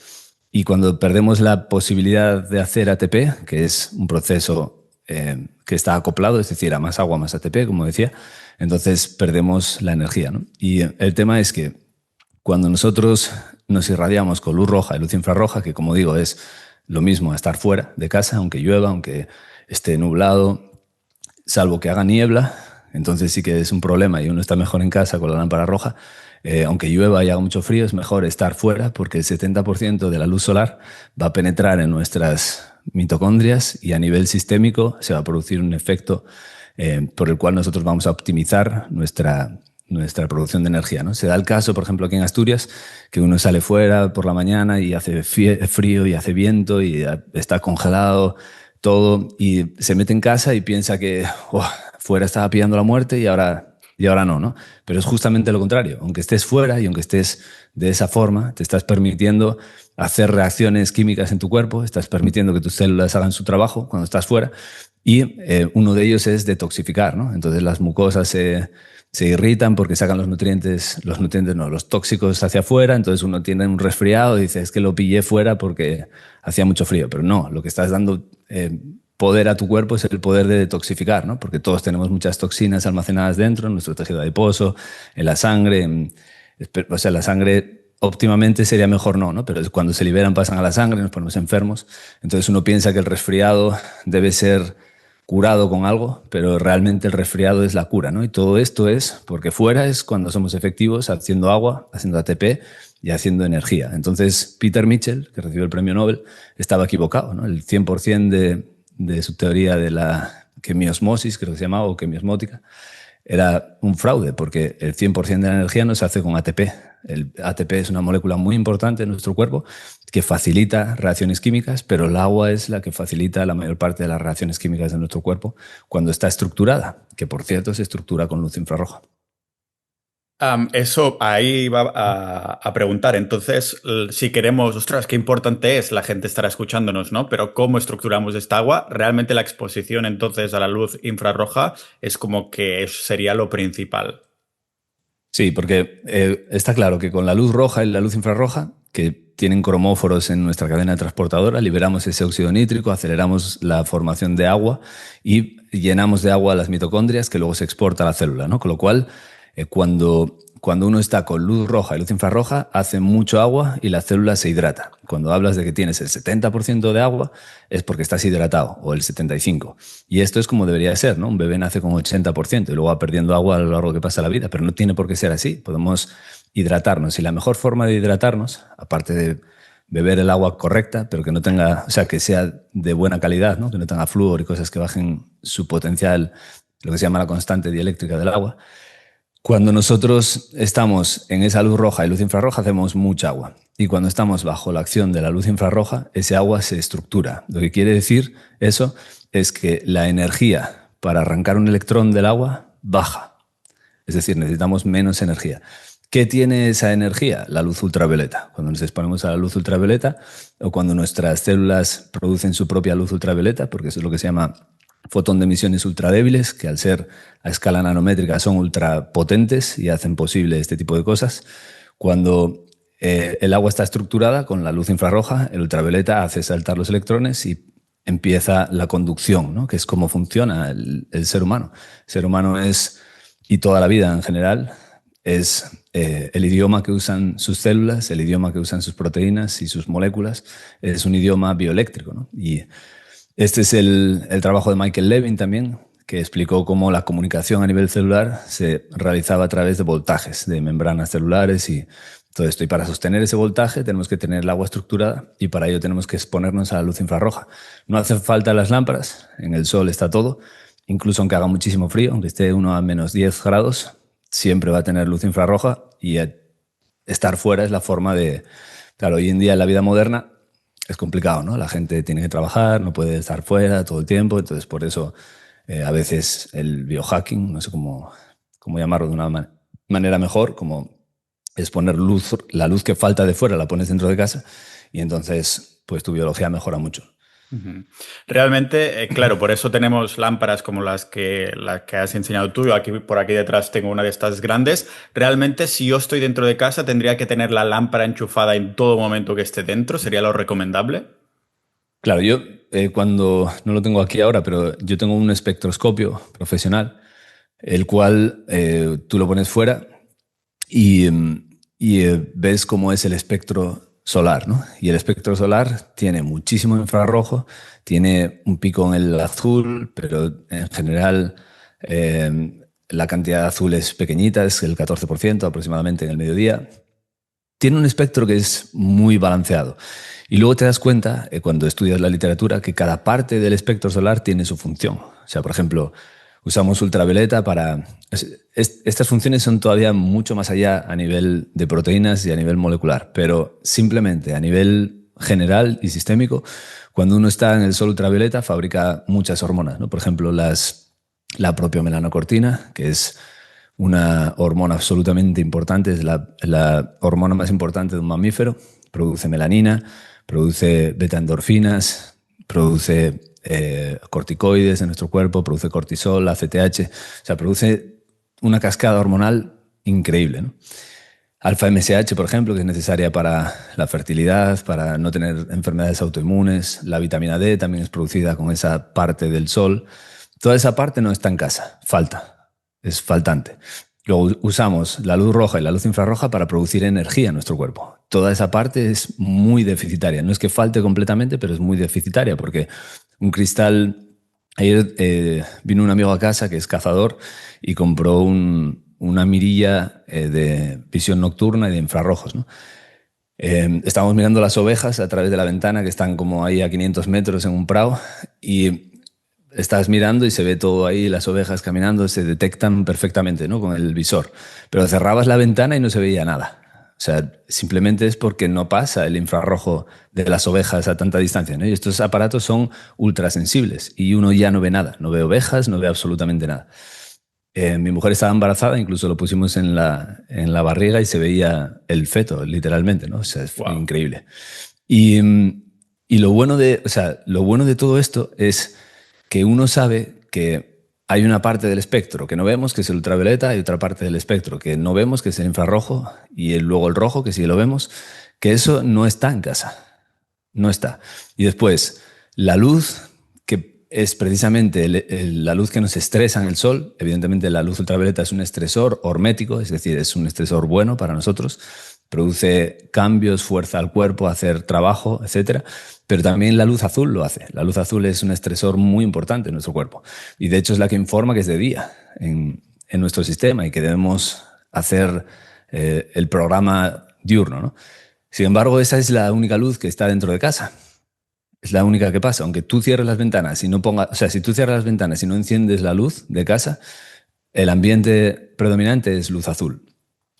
A: Y cuando perdemos la posibilidad de hacer ATP, que es un proceso que está acoplado, es decir, a más agua, más ATP, como decía, entonces perdemos la energía, ¿no? Y el tema es que cuando nosotros nos irradiamos con luz roja y luz infrarroja, que como digo es lo mismo a estar fuera de casa, aunque llueva, aunque esté nublado, salvo que haga niebla, entonces sí que es un problema y uno está mejor en casa con la lámpara roja. Aunque llueva y haga mucho frío, es mejor estar fuera porque el 70% de la luz solar va a penetrar en nuestras mitocondrias y a nivel sistémico se va a producir un efecto por el cual nosotros vamos a optimizar nuestra producción de energía, ¿no? Se da el caso, por ejemplo, aquí en Asturias, que uno sale fuera por la mañana y hace frío y hace viento y está congelado todo y se mete en casa y piensa que fuera estaba pillando la muerte y ahora no, ¿no? Pero es justamente lo contrario. Aunque estés fuera y aunque estés de esa forma, te estás permitiendo hacer reacciones químicas en tu cuerpo, estás permitiendo que tus células hagan su trabajo cuando estás fuera y uno de ellos es detoxificar, ¿no? Entonces las mucosas se irritan porque sacan los tóxicos hacia afuera, entonces uno tiene un resfriado y dice, es que lo pillé fuera porque hacía mucho frío, pero no, lo que estás dando poder a tu cuerpo es el poder de detoxificar, ¿no? Porque todos tenemos muchas toxinas almacenadas dentro, en nuestro tejido adiposo, en la sangre, o sea, la sangre óptimamente sería mejor no, pero cuando se liberan pasan a la sangre, nos ponemos enfermos, entonces uno piensa que el resfriado debe ser curado con algo, pero realmente el resfriado es la cura, ¿no? Y todo esto es porque fuera es cuando somos efectivos haciendo agua, haciendo ATP y haciendo energía. Entonces, Peter Mitchell, que recibió el premio Nobel, estaba equivocado, ¿no? El 100% de su teoría de la quimiosmosis, creo que se llamaba, o quimiosmótica, era un fraude, porque el 100% de la energía no se hace con ATP. El ATP es una molécula muy importante en nuestro cuerpo que facilita reacciones químicas, pero el agua es la que facilita la mayor parte de las reacciones químicas de nuestro cuerpo cuando está estructurada, que por cierto se estructura con luz infrarroja.
B: Eso ahí va a preguntar. Entonces, si queremos, ostras, qué importante es, la gente estará escuchándonos, ¿no? Pero ¿cómo estructuramos esta agua? Realmente la exposición entonces a la luz infrarroja es como que eso sería lo principal.
A: Sí, porque está claro que con la luz roja y la luz infrarroja, que tienen cromóforos en nuestra cadena transportadora, liberamos ese óxido nítrico, aceleramos la formación de agua y llenamos de agua las mitocondrias que luego se exporta a la célula, ¿no? Con lo cual, cuando uno está con luz roja y luz infrarroja, hace mucho agua y la célula se hidrata. Cuando hablas de que tienes el 70% de agua, es porque estás hidratado, o el 75%. Y esto es como debería ser, ¿no? Un bebé nace con 80% y luego va perdiendo agua a lo largo que pasa la vida, pero no tiene por qué ser así. Podemos hidratarnos y la mejor forma de hidratarnos, aparte de beber el agua correcta, pero que no tenga, o sea, que sea de buena calidad, ¿no? Que no tenga flúor y cosas que bajen su potencial, lo que se llama la constante dieléctrica del agua. Cuando nosotros estamos en esa luz roja y luz infrarroja, hacemos mucha agua. Y cuando estamos bajo la acción de la luz infrarroja, ese agua se estructura. Lo que quiere decir eso es que la energía para arrancar un electrón del agua baja. Es decir, necesitamos menos energía. ¿Qué tiene esa energía? La luz ultravioleta. Cuando nos exponemos a la luz ultravioleta o cuando nuestras células producen su propia luz ultravioleta, porque eso es lo que se llama fotón de emisiones ultradébiles, que al ser a escala nanométrica son ultrapotentes y hacen posible este tipo de cosas. Cuando el agua está estructurada con la luz infrarroja, el ultravioleta hace saltar los electrones y empieza la conducción, ¿no? Que es cómo funciona el ser humano. El ser humano es, y toda la vida en general, es el idioma que usan sus células, el idioma que usan sus proteínas y sus moléculas, es un idioma bioeléctrico, ¿no? Y este es el trabajo de Michael Levin también, que explicó cómo la comunicación a nivel celular se realizaba a través de voltajes, de membranas celulares y todo esto. Y para sostener ese voltaje tenemos que tener el agua estructurada y para ello tenemos que exponernos a la luz infrarroja. No hacen falta las lámparas, en el sol está todo, incluso aunque haga muchísimo frío, aunque esté uno a menos 10 grados, siempre va a tener luz infrarroja y estar fuera es la forma de... Claro, hoy en día en la vida moderna es complicado, ¿no? La gente tiene que trabajar, no puede estar fuera todo el tiempo, entonces por eso a veces el biohacking, no sé cómo llamarlo de una manera mejor, como es poner luz, la luz que falta de fuera la pones dentro de casa y entonces pues tu biología mejora mucho.
B: Realmente, claro, por eso tenemos lámparas como las que has enseñado tú. Yo por aquí detrás tengo una de estas grandes. Realmente, si yo estoy dentro de casa, tendría que tener la lámpara enchufada en todo momento que esté dentro. ¿Sería lo recomendable?
A: Claro, yo cuando, no lo tengo aquí ahora, pero yo tengo un espectroscopio profesional, el cual tú lo pones fuera y ves cómo es el espectro solar, ¿no? Y el espectro solar tiene muchísimo infrarrojo, tiene un pico en el azul, pero en general la cantidad de azul es pequeñita, es el 14% aproximadamente en el mediodía. Tiene un espectro que es muy balanceado. Y luego te das cuenta, cuando estudias la literatura, que cada parte del espectro solar tiene su función. O sea, por ejemplo, usamos ultravioleta para... Estas funciones son todavía mucho más allá a nivel de proteínas y a nivel molecular, pero simplemente a nivel general y sistémico, cuando uno está en el sol ultravioleta fabrica muchas hormonas, ¿no? Por ejemplo, la propiomelaanocortina, que es una hormona absolutamente importante, es la hormona más importante de un mamífero, produce melanina, produce beta-endorfinas, produce corticoides en nuestro cuerpo, produce cortisol, ACTH, o sea, produce una cascada hormonal increíble, ¿no? Alfa-MSH, por ejemplo, que es necesaria para la fertilidad, para no tener enfermedades autoinmunes. La vitamina D también es producida con esa parte del sol. Toda esa parte no está en casa, falta, es faltante. Luego usamos la luz roja y la luz infrarroja para producir energía en nuestro cuerpo. Toda esa parte es muy deficitaria. No es que falte completamente, pero es muy deficitaria porque un cristal... Ayer vino un amigo a casa que es cazador y compró una mirilla de visión nocturna y de infrarrojos, ¿no? Estábamos mirando las ovejas a través de la ventana que están como ahí a 500 metros en un prado y estás mirando y se ve todo ahí, las ovejas caminando, se detectan perfectamente, ¿no? Con el visor. Pero cerrabas la ventana y no se veía nada. O sea, simplemente es porque no pasa el infrarrojo de las ovejas a tanta distancia, ¿no? Y estos aparatos son ultrasensibles y uno ya no ve nada. No ve ovejas, no ve absolutamente nada. Mi mujer estaba embarazada, incluso lo pusimos en la barriga y se veía el feto, literalmente, ¿no? O sea, fue increíble. Y lo bueno lo bueno de todo esto es que uno sabe que hay una parte del espectro que no vemos, que es el ultravioleta, y otra parte del espectro que no vemos, que es el infrarrojo, y luego el rojo, que sí lo vemos, que eso no está en casa. No está. Y después, la luz, que es precisamente la luz que nos estresa en el sol. Evidentemente, la luz ultravioleta es un estresor hormético, es decir, es un estresor bueno para nosotros. Produce cambios, fuerza al cuerpo, hacer trabajo, etc. Pero también la luz azul lo hace. La luz azul es un estresor muy importante en nuestro cuerpo. Y de hecho es la que informa que es de día en nuestro sistema y que debemos hacer el programa diurno, ¿no? Sin embargo, esa es la única luz que está dentro de casa. Es la única que pasa. Aunque tú cierres las ventanas y no pongas... O sea, si tú cierras las ventanas y no enciendes la luz de casa, el ambiente predominante es luz azul.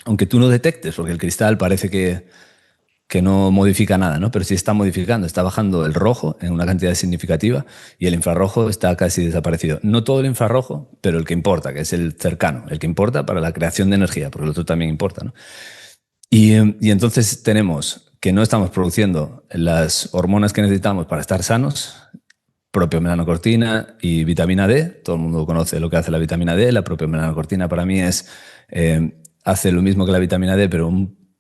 A: Aunque tú no detectes, porque el cristal parece que no modifica nada, ¿no? Pero sí está modificando, está bajando el rojo en una cantidad significativa y el infrarrojo está casi desaparecido. No todo el infrarrojo, pero el que importa, que es el cercano, el que importa para la creación de energía, porque el otro también importa, ¿no? Y entonces tenemos que no estamos produciendo las hormonas que necesitamos para estar sanos, propiomelaanocortina y vitamina D. Todo el mundo conoce lo que hace la vitamina D. La propiomelaanocortina para mí hace lo mismo que la vitamina D, pero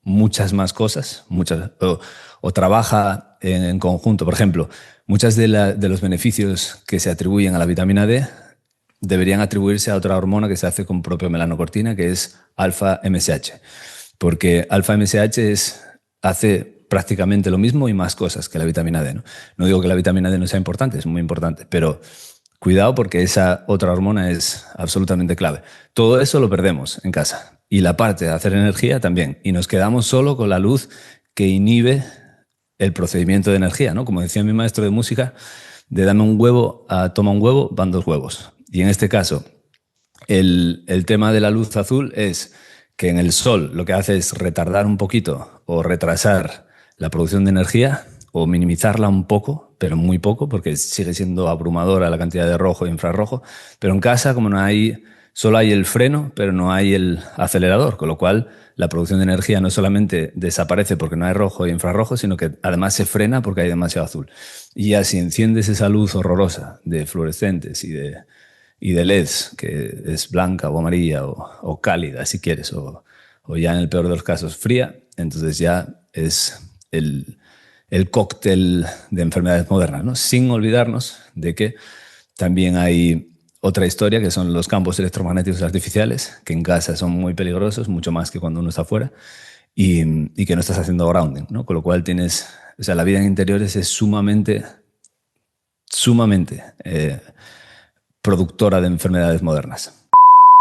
A: muchas más cosas, o trabaja en conjunto. Por ejemplo, muchos de los beneficios que se atribuyen a la vitamina D deberían atribuirse a otra hormona que se hace con propiomelaanocortina, que es alfa-MSH. Porque alfa-MSH hace prácticamente lo mismo y más cosas que la vitamina D, ¿no? No digo que la vitamina D no sea importante, es muy importante, pero cuidado porque esa otra hormona es absolutamente clave. Todo eso lo perdemos en casa. Y la parte de hacer energía también. Y nos quedamos solo con la luz que inhibe el procedimiento de energía, ¿no? Como decía mi maestro de música, de dame un huevo a toma un huevo, van dos huevos. Y en este caso, el tema de la luz azul es que en el sol lo que hace es retardar un poquito o retrasar la producción de energía o minimizarla un poco, pero muy poco, porque sigue siendo abrumadora la cantidad de rojo e infrarrojo. Pero en casa, como no hay, solo hay el freno, pero no hay el acelerador, con lo cual la producción de energía no solamente desaparece porque no hay rojo e infrarrojo, sino que además se frena porque hay demasiado azul. Y ya si enciendes esa luz horrorosa de fluorescentes y de LEDs, que es blanca o amarilla o cálida, si quieres, o ya en el peor de los casos fría, entonces ya es el cóctel de enfermedades modernas, ¿no? Sin olvidarnos de que también hay otra historia, que son los campos electromagnéticos artificiales, que en casa son muy peligrosos, mucho más que cuando uno está afuera, y que no estás haciendo grounding, ¿no? Con lo cual tienes, o sea, la vida en interiores es sumamente productora de enfermedades modernas.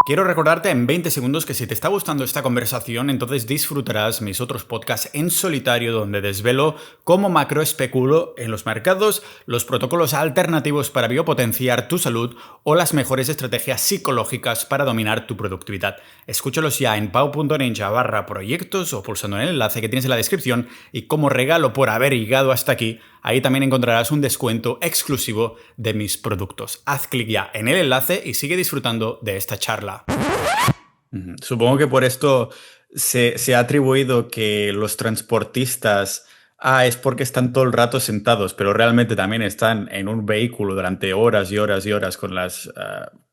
B: Quiero recordarte en 20 segundos que si te está gustando esta conversación, entonces disfrutarás mis otros podcasts en solitario donde desvelo cómo macroespeculo en los mercados, los protocolos alternativos para biopotenciar tu salud o las mejores estrategias psicológicas para dominar tu productividad. Escúchalos ya en pau.ninja/proyectos o pulsando en el enlace que tienes en la descripción, y como regalo por haber llegado hasta aquí, ahí también encontrarás un descuento exclusivo de mis productos. Haz clic ya en el enlace y sigue disfrutando de esta charla. Supongo que por esto se ha atribuido que los transportistas es porque están todo el rato sentados, pero realmente también están en un vehículo durante horas y horas y horas con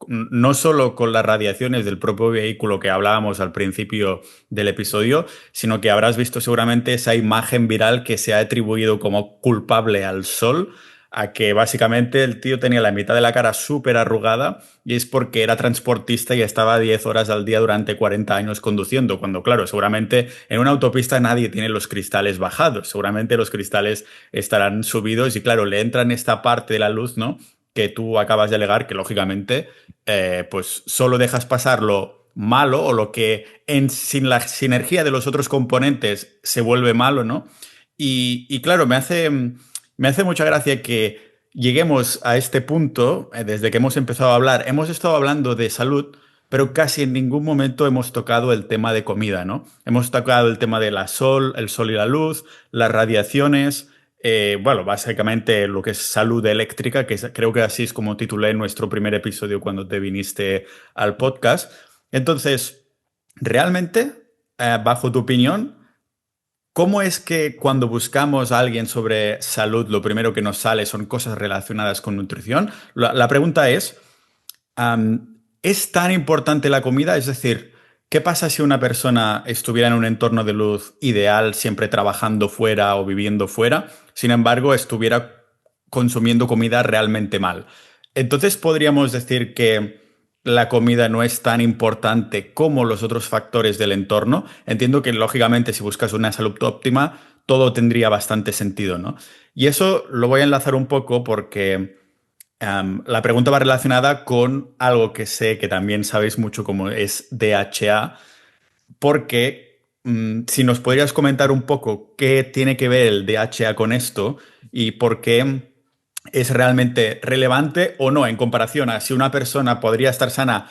B: no solo con las radiaciones del propio vehículo que hablábamos al principio del episodio, sino que habrás visto seguramente esa imagen viral que se ha atribuido como culpable al sol, a que básicamente el tío tenía la mitad de la cara súper arrugada y es porque era transportista y estaba 10 horas al día durante 40 años conduciendo, cuando claro, seguramente en una autopista nadie tiene los cristales bajados, seguramente los cristales estarán subidos y claro, le entran esta parte de la luz, ¿no?, que tú acabas de alegar, que lógicamente pues solo dejas pasar lo malo o lo que sin la sinergia de los otros componentes se vuelve malo, ¿no? Y claro, me hace mucha gracia que lleguemos a este punto, desde que hemos empezado a hablar. Hemos estado hablando de salud, pero casi en ningún momento hemos tocado el tema de comida, ¿no? Hemos tocado el tema de el sol y la luz, las radiaciones, bueno, básicamente lo que es salud eléctrica, que creo que así es como titulé nuestro primer episodio cuando te viniste al podcast. Entonces, realmente, bajo tu opinión, ¿cómo es que cuando buscamos a alguien sobre salud, lo primero que nos sale son cosas relacionadas con nutrición? La pregunta ¿es tan importante la comida? Es decir, ¿qué pasa si una persona estuviera en un entorno de luz ideal, siempre trabajando fuera o viviendo fuera, sin embargo, estuviera consumiendo comida realmente mal? Entonces, ¿podríamos decir que la comida no es tan importante como los otros factores del entorno? Entiendo que, lógicamente, si buscas una salud óptima, todo tendría bastante sentido, ¿no? Y eso lo voy a enlazar un poco porque la pregunta va relacionada con algo que sé que también sabéis mucho, como es DHA, porque si nos podrías comentar un poco qué tiene que ver el DHA con esto y por qué es realmente relevante o no en comparación a si una persona podría estar sana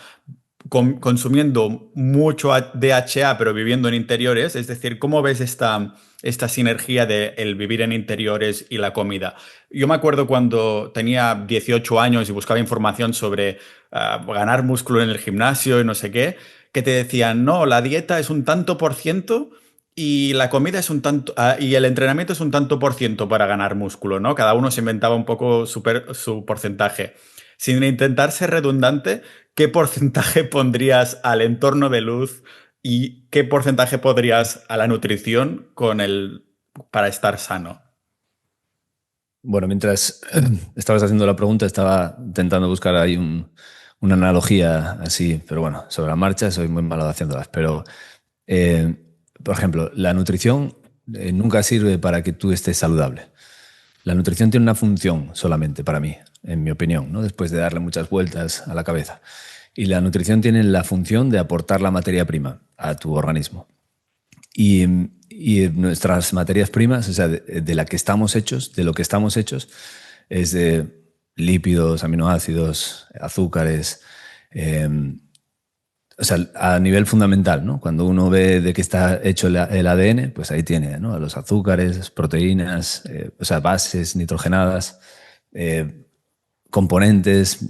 B: consumiendo mucho DHA pero viviendo en interiores. Es decir, ¿cómo ves esta sinergia de el vivir en interiores y la comida? Yo me acuerdo cuando tenía 18 años y buscaba información sobre ganar músculo en el gimnasio y no sé qué, que te decían, no, la dieta es un tanto por ciento y la comida es un tanto, y el entrenamiento es un tanto por ciento para ganar músculo, ¿no? Cada uno se inventaba un poco su porcentaje. Sin intentar ser redundante, ¿qué porcentaje pondrías al entorno de luz y qué porcentaje pondrías a la nutrición para estar sano?
A: Bueno, mientras estabas haciendo la pregunta, estaba intentando buscar ahí una analogía así, pero bueno, sobre la marcha soy muy malo haciéndolas. Pero, por ejemplo, la nutrición nunca sirve para que tú estés saludable. La nutrición tiene una función solamente para mí, en mi opinión, ¿no? Después de darle muchas vueltas a la cabeza. Y la nutrición tiene la función de aportar la materia prima a tu organismo. Y nuestras materias primas, o sea, de la que estamos hechos, de lo que estamos hechos, es de lípidos, aminoácidos, azúcares, o sea, a nivel fundamental, ¿no? Cuando uno ve de qué está hecho el ADN, pues ahí tiene, ¿no? Los azúcares, proteínas, o sea, bases nitrogenadas, eh, componentes,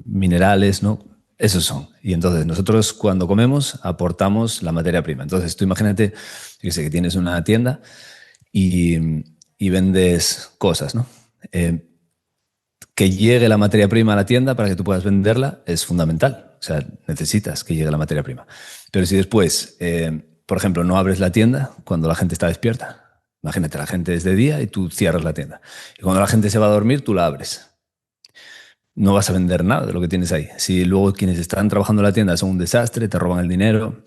A: minerales, ¿no? Esos son. Y entonces nosotros cuando comemos aportamos la materia prima. Entonces tú imagínate, yo que sé, que tienes una tienda y, y vendes cosas, ¿no? Que llegue la materia prima a la tienda para que tú puedas venderla es fundamental. O sea, necesitas que llegue la materia prima. Pero si después, por ejemplo, no abres la tienda cuando la gente está despierta, imagínate, la gente es de día y tú cierras la tienda. Y cuando la gente se va a dormir, tú la abres. No vas a vender nada de lo que tienes ahí. Si luego quienes están trabajando en la tienda son un desastre, te roban el dinero,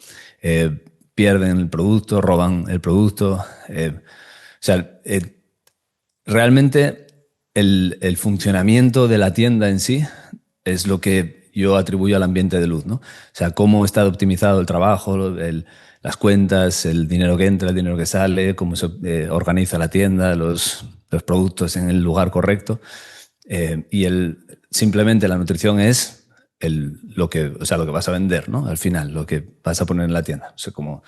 A: pierden el producto, roban el producto. O sea, realmente el funcionamiento de la tienda en sí es lo que yo atribuyo al ambiente de luz, ¿no? O sea, cómo está optimizado el trabajo, las cuentas, el dinero que entra, el dinero que sale, cómo se organiza la tienda, los productos en el lugar correcto. Y simplemente la nutrición es lo que vas a vender, ¿no? Al final, lo que vas a poner en la tienda. O sea, como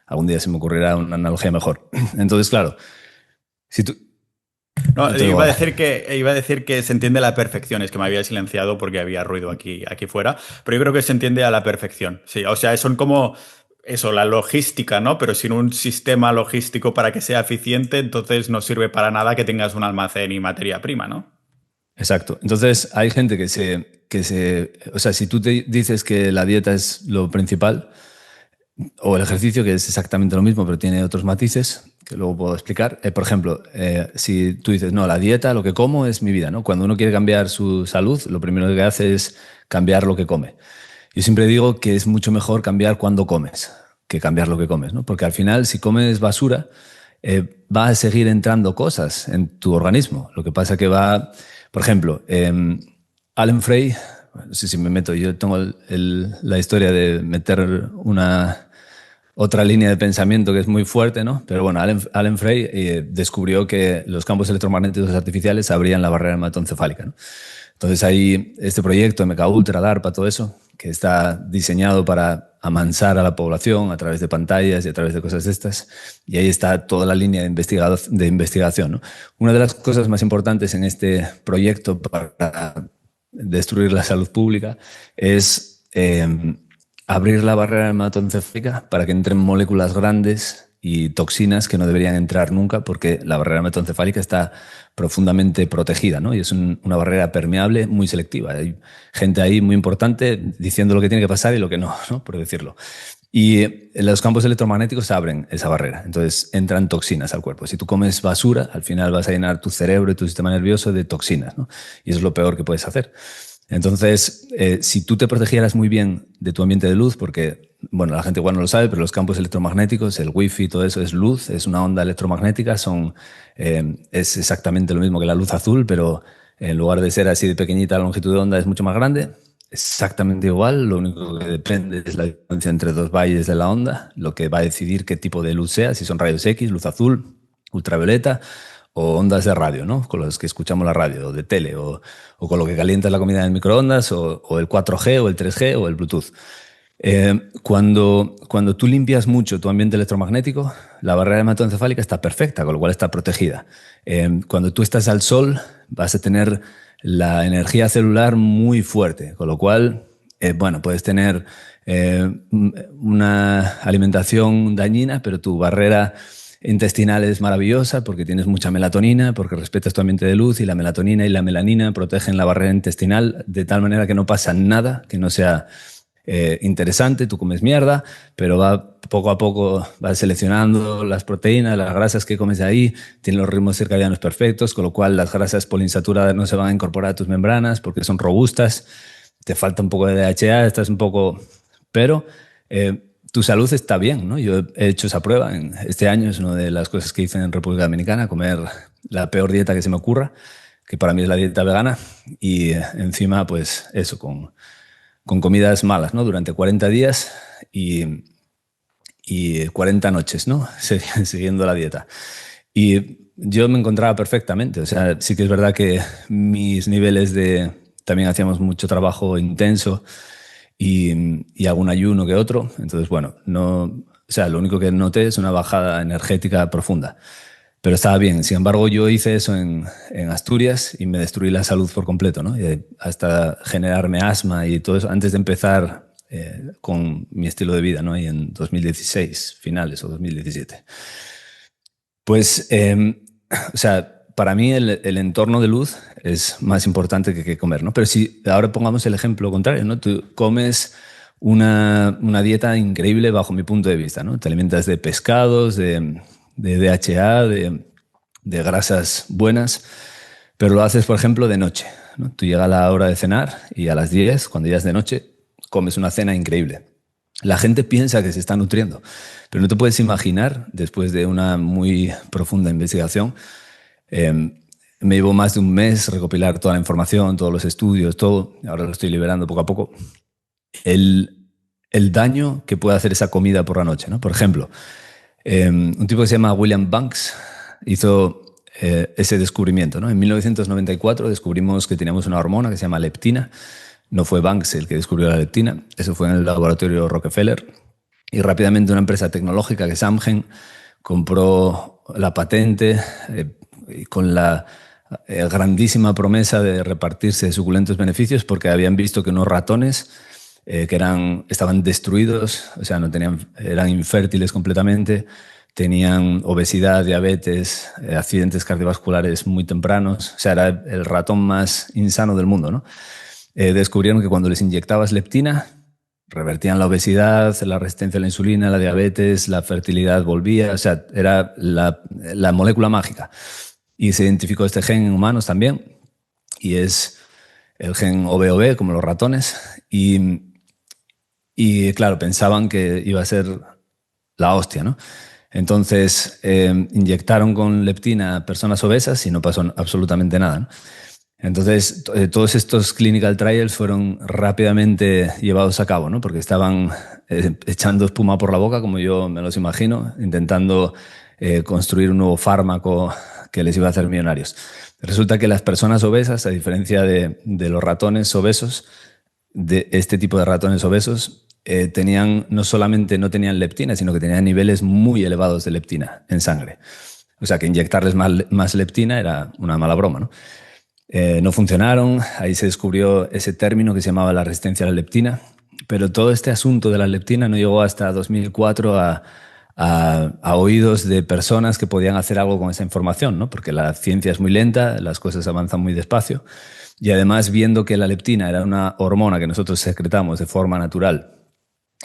A: algún día se me ocurrirá una analogía mejor. Entonces, claro, si tú...
B: No, iba a decir que se entiende a la perfección. Es que me había silenciado porque había ruido aquí fuera. Pero yo creo que se entiende a la perfección. Sí, o sea, son como eso, la logística, ¿no? Pero sin un sistema logístico para que sea eficiente, entonces no sirve para nada que tengas un almacén y materia prima, ¿no?
A: Exacto. Entonces, hay gente o sea, si tú te dices que la dieta es lo principal, o el ejercicio, que es exactamente lo mismo, pero tiene otros matices que luego puedo explicar. Por ejemplo, si tú dices, no, la dieta, lo que como es mi vida, ¿no? Cuando uno quiere cambiar su salud, lo primero que hace es cambiar lo que come. Yo siempre digo que es mucho mejor cambiar cuando comes que cambiar lo que comes, ¿no? Porque al final, si comes basura, va a seguir entrando cosas en tu organismo. Lo que pasa que por ejemplo, Alan Frey, no sé si me meto, yo tengo la historia de meter otra línea de pensamiento que es muy fuerte, ¿no? Pero bueno, Alan Frey descubrió que los campos electromagnéticos artificiales abrían la barrera hematoencefálica, ¿no? Entonces hay este proyecto MKUltra, DARPA, todo eso, que está diseñado para amansar a la población a través de pantallas y a través de cosas de estas. Y ahí está toda la línea de investigación, ¿no? Una de las cosas más importantes en este proyecto para destruir la salud pública es abrir la barrera hematoencefálica para que entren moléculas grandes y toxinas que no deberían entrar nunca, porque la barrera hematoencefálica está profundamente protegida, ¿no? Y es una barrera permeable muy selectiva. Hay gente ahí muy importante diciendo lo que tiene que pasar y lo que no, ¿no? Por decirlo. Y los campos electromagnéticos abren esa barrera, entonces entran toxinas al cuerpo. Si tú comes basura, al final vas a llenar tu cerebro y tu sistema nervioso de toxinas, ¿no? Y eso es lo peor que puedes hacer. Entonces, si tú te protegieras muy bien de tu ambiente de luz, porque, bueno, la gente igual no lo sabe, pero los campos electromagnéticos, el wifi, todo eso es luz, es una onda electromagnética, es exactamente lo mismo que la luz azul, pero en lugar de ser así de pequeñita, la longitud de onda es mucho más grande. Exactamente igual, lo único que depende es la diferencia entre dos valles de la onda, lo que va a decidir qué tipo de luz sea, si son rayos X, luz azul, ultravioleta o ondas de radio, ¿no? Con las que escuchamos la radio, o de tele, o con lo que calientas la comida en el microondas, o el 4G, o el 3G, o el Bluetooth. Cuando tú limpias mucho tu ambiente electromagnético, la barrera hematoencefálica está perfecta, con lo cual está protegida. Cuando tú estás al sol, vas a tener la energía celular muy fuerte, con lo cual, bueno, puedes tener una alimentación dañina, pero tu barrera intestinal es maravillosa porque tienes mucha melatonina, porque respetas tu ambiente de luz, y la melatonina y la melanina protegen la barrera intestinal de tal manera que no pasa nada que no sea interesante. Tú comes mierda, pero poco a poco vas seleccionando las proteínas, las grasas que comes de ahí, tienen los ritmos circadianos perfectos, con lo cual las grasas poliinsaturadas no se van a incorporar a tus membranas porque son robustas, te falta un poco de DHA, estás un poco... Pero tu salud está bien, ¿no? Yo he hecho esa prueba este año, es una de las cosas que hice en República Dominicana, comer la peor dieta que se me ocurra, que para mí es la dieta vegana, y encima, pues eso, con comidas malas, ¿no? Durante 40 días y 40 noches, ¿no? Siguiendo la dieta. Y yo me encontraba perfectamente. O sea, sí que es verdad que mis niveles también hacíamos mucho trabajo intenso y algún ayuno que otro. Entonces, bueno, no, o sea, lo único que noté es una bajada energética profunda. Pero estaba bien. Sin embargo, yo hice eso en Asturias y me destruí la salud por completo, ¿no? Hasta generarme asma y todo eso antes de empezar con mi estilo de vida, ¿no? Y en 2016, finales o 2017. Pues, o sea, para mí el entorno de luz es más importante que comer, ¿no? Pero si ahora pongamos el ejemplo contrario, ¿no? Tú comes una dieta increíble bajo mi punto de vista, ¿no? Te alimentas de pescados, de DHA, de grasas buenas, pero lo haces, por ejemplo, de noche, ¿no? Tú llegas a la hora de cenar y a las 10, cuando ya es de noche, comes una cena increíble. La gente piensa que se está nutriendo, pero no te puedes imaginar, después de una muy profunda investigación, me llevó más de un mes recopilar toda la información, todos los estudios, todo, ahora lo estoy liberando poco a poco, el daño que puede hacer esa comida por la noche, ¿no? Por ejemplo, un tipo que se llama William Banks hizo ese descubrimiento, ¿no? En 1994 descubrimos que teníamos una hormona que se llama leptina. No fue Banks el que descubrió la leptina, eso fue en el laboratorio Rockefeller. Y rápidamente una empresa tecnológica que es Amgen compró la patente con la grandísima promesa de repartirse suculentos beneficios, porque habían visto que unos ratones que estaban destruidos, o sea, eran infértiles completamente, tenían obesidad, diabetes, accidentes cardiovasculares muy tempranos, o sea, era el ratón más insano del mundo, ¿no? Descubrieron que cuando les inyectabas leptina, revertían la obesidad, la resistencia a la insulina, la diabetes, la fertilidad volvía, o sea, era la molécula mágica. Y se identificó este gen en humanos también, y es el gen OBOB, como los ratones, y claro, pensaban que iba a ser la hostia, ¿no? Entonces, inyectaron con leptina a personas obesas y no pasó absolutamente nada, ¿no? Entonces, todos estos clinical trials fueron rápidamente llevados a cabo, ¿no? Porque estaban echando espuma por la boca, como yo me los imagino, intentando construir un nuevo fármaco que les iba a hacer millonarios. Resulta que las personas obesas, a diferencia de los ratones obesos, de este tipo de ratones obesos, no solamente no tenían leptina, sino que tenían niveles muy elevados de leptina en sangre. O sea, que inyectarles más leptina era una mala broma, ¿no? No funcionaron, ahí se descubrió ese término que se llamaba la resistencia a la leptina, pero todo este asunto de la leptina no llegó hasta 2004 a oídos de personas que podían hacer algo con esa información, ¿no? Porque la ciencia es muy lenta, las cosas avanzan muy despacio, y además viendo que la leptina era una hormona que nosotros secretamos de forma natural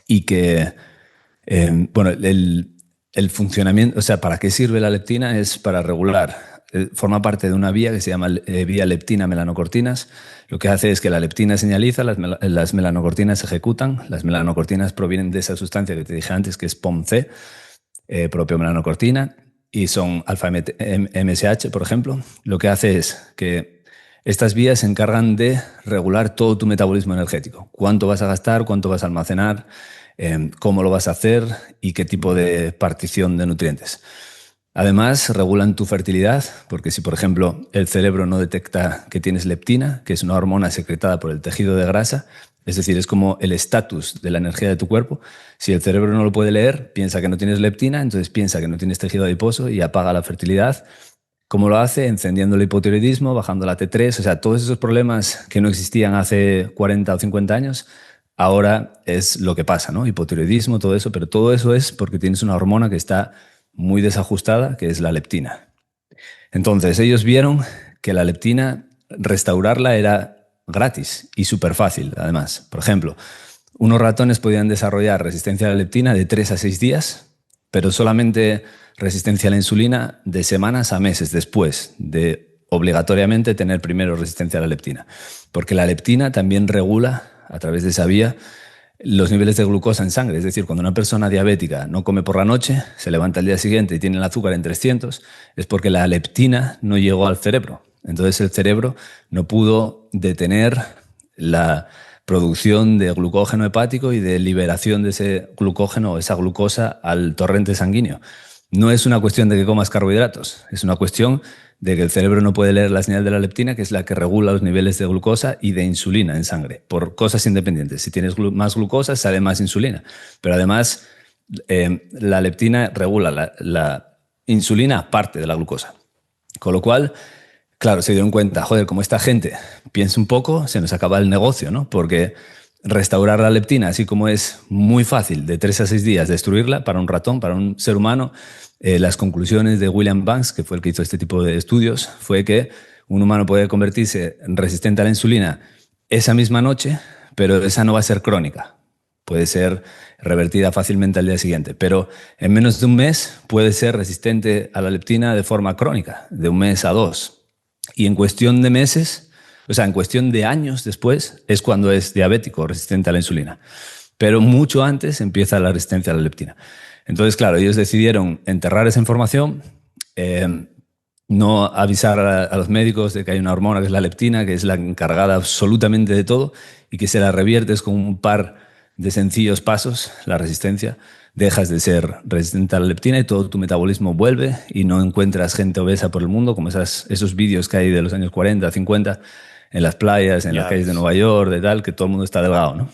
A: y que, bueno, el funcionamiento, o sea, ¿para qué sirve la leptina? Es para regular. Forma parte de una vía que se llama vía leptina-melanocortinas. Lo que hace es que la leptina señaliza, las melanocortinas se ejecutan. Las melanocortinas provienen de esa sustancia que te dije antes, que es POMC, propio melanocortina, y son alfa-MSH, por ejemplo. Lo que hace es que estas vías se encargan de regular todo tu metabolismo energético. Cuánto vas a gastar, cuánto vas a almacenar, cómo lo vas a hacer y qué tipo de partición de nutrientes. Además, regulan tu fertilidad, porque si, por ejemplo, el cerebro no detecta que tienes leptina, que es una hormona secretada por el tejido de grasa, es decir, es como el estatus de la energía de tu cuerpo, si el cerebro no lo puede leer, piensa que no tienes leptina, entonces piensa que no tienes tejido adiposo y apaga la fertilidad. ¿Cómo lo hace? Encendiendo el hipotiroidismo, bajando la T3, o sea, todos esos problemas que no existían hace 40 o 50 años, ahora es lo que pasa, ¿no? Hipotiroidismo, todo eso, pero todo eso es porque tienes una hormona que está muy desajustada, que es la leptina. Entonces, ellos vieron que la leptina, restaurarla era gratis y súper fácil, además. Por ejemplo, unos ratones podían desarrollar resistencia a la leptina de 3 a 6 días, pero solamente resistencia a la insulina de semanas a meses después de obligatoriamente tener primero resistencia a la leptina. Porque la leptina también regula, a través de esa vía, los niveles de glucosa en sangre. Es decir, cuando una persona diabética no come por la noche, se levanta al día siguiente y tiene el azúcar en 300, es porque la leptina no llegó al cerebro. Entonces el cerebro no pudo detener la producción de glucógeno hepático y de liberación de ese glucógeno o esa glucosa al torrente sanguíneo. No es una cuestión de que comas carbohidratos, es una cuestión de que el cerebro no puede leer la señal de la leptina, que es la que regula los niveles de glucosa y de insulina en sangre, por cosas independientes. Si tienes más glucosa, sale más insulina. Pero además, la leptina regula la insulina aparte de la glucosa. Con lo cual, claro, se dieron cuenta, joder, como esta gente piensa un poco, se nos acaba el negocio, ¿no? Porque restaurar la leptina, así como es muy fácil, de 3 a 6 días destruirla para un ratón, para un ser humano, las conclusiones de William Banks, que fue el que hizo este tipo de estudios, fue que un humano puede convertirse en resistente a la insulina esa misma noche, pero esa no va a ser crónica. Puede ser revertida fácilmente al día siguiente, pero en menos de un mes puede ser resistente a la leptina de forma crónica, de 1 mes a 2. Y en cuestión de meses, o sea, en cuestión de años después, es cuando es diabético, resistente a la insulina. Pero mucho antes empieza la resistencia a la leptina. Entonces, claro, ellos decidieron enterrar esa información, no avisar a los médicos de que hay una hormona que es la leptina, que es la encargada absolutamente de todo, y que se la reviertes con un par de sencillos pasos, la resistencia, dejas de ser resistente a la leptina y todo tu metabolismo vuelve y no encuentras gente obesa por el mundo, como esos vídeos que hay de los años 40, 50, en las playas, en las calles de Nueva York, de tal, que todo el mundo está delgado, ¿no?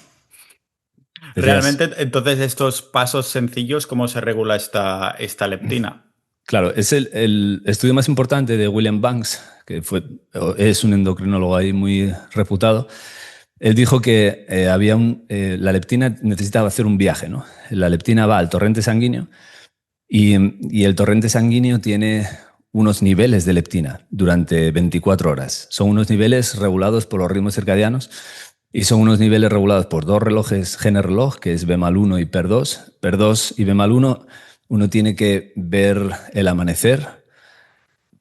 B: Realmente, entonces, estos pasos sencillos, ¿cómo se regula esta leptina?
A: Claro, es el estudio más importante de William Banks, que es un endocrinólogo ahí muy reputado. Él dijo que la leptina necesitaba hacer un viaje, ¿no? La leptina va al torrente sanguíneo y el torrente sanguíneo tiene unos niveles de leptina durante 24 horas. Son unos niveles regulados por los ritmos circadianos y son unos niveles regulados por 2 relojes gene-reloj, que es BMAL1 y PER2. PER2 y BMAL1, uno tiene que ver el amanecer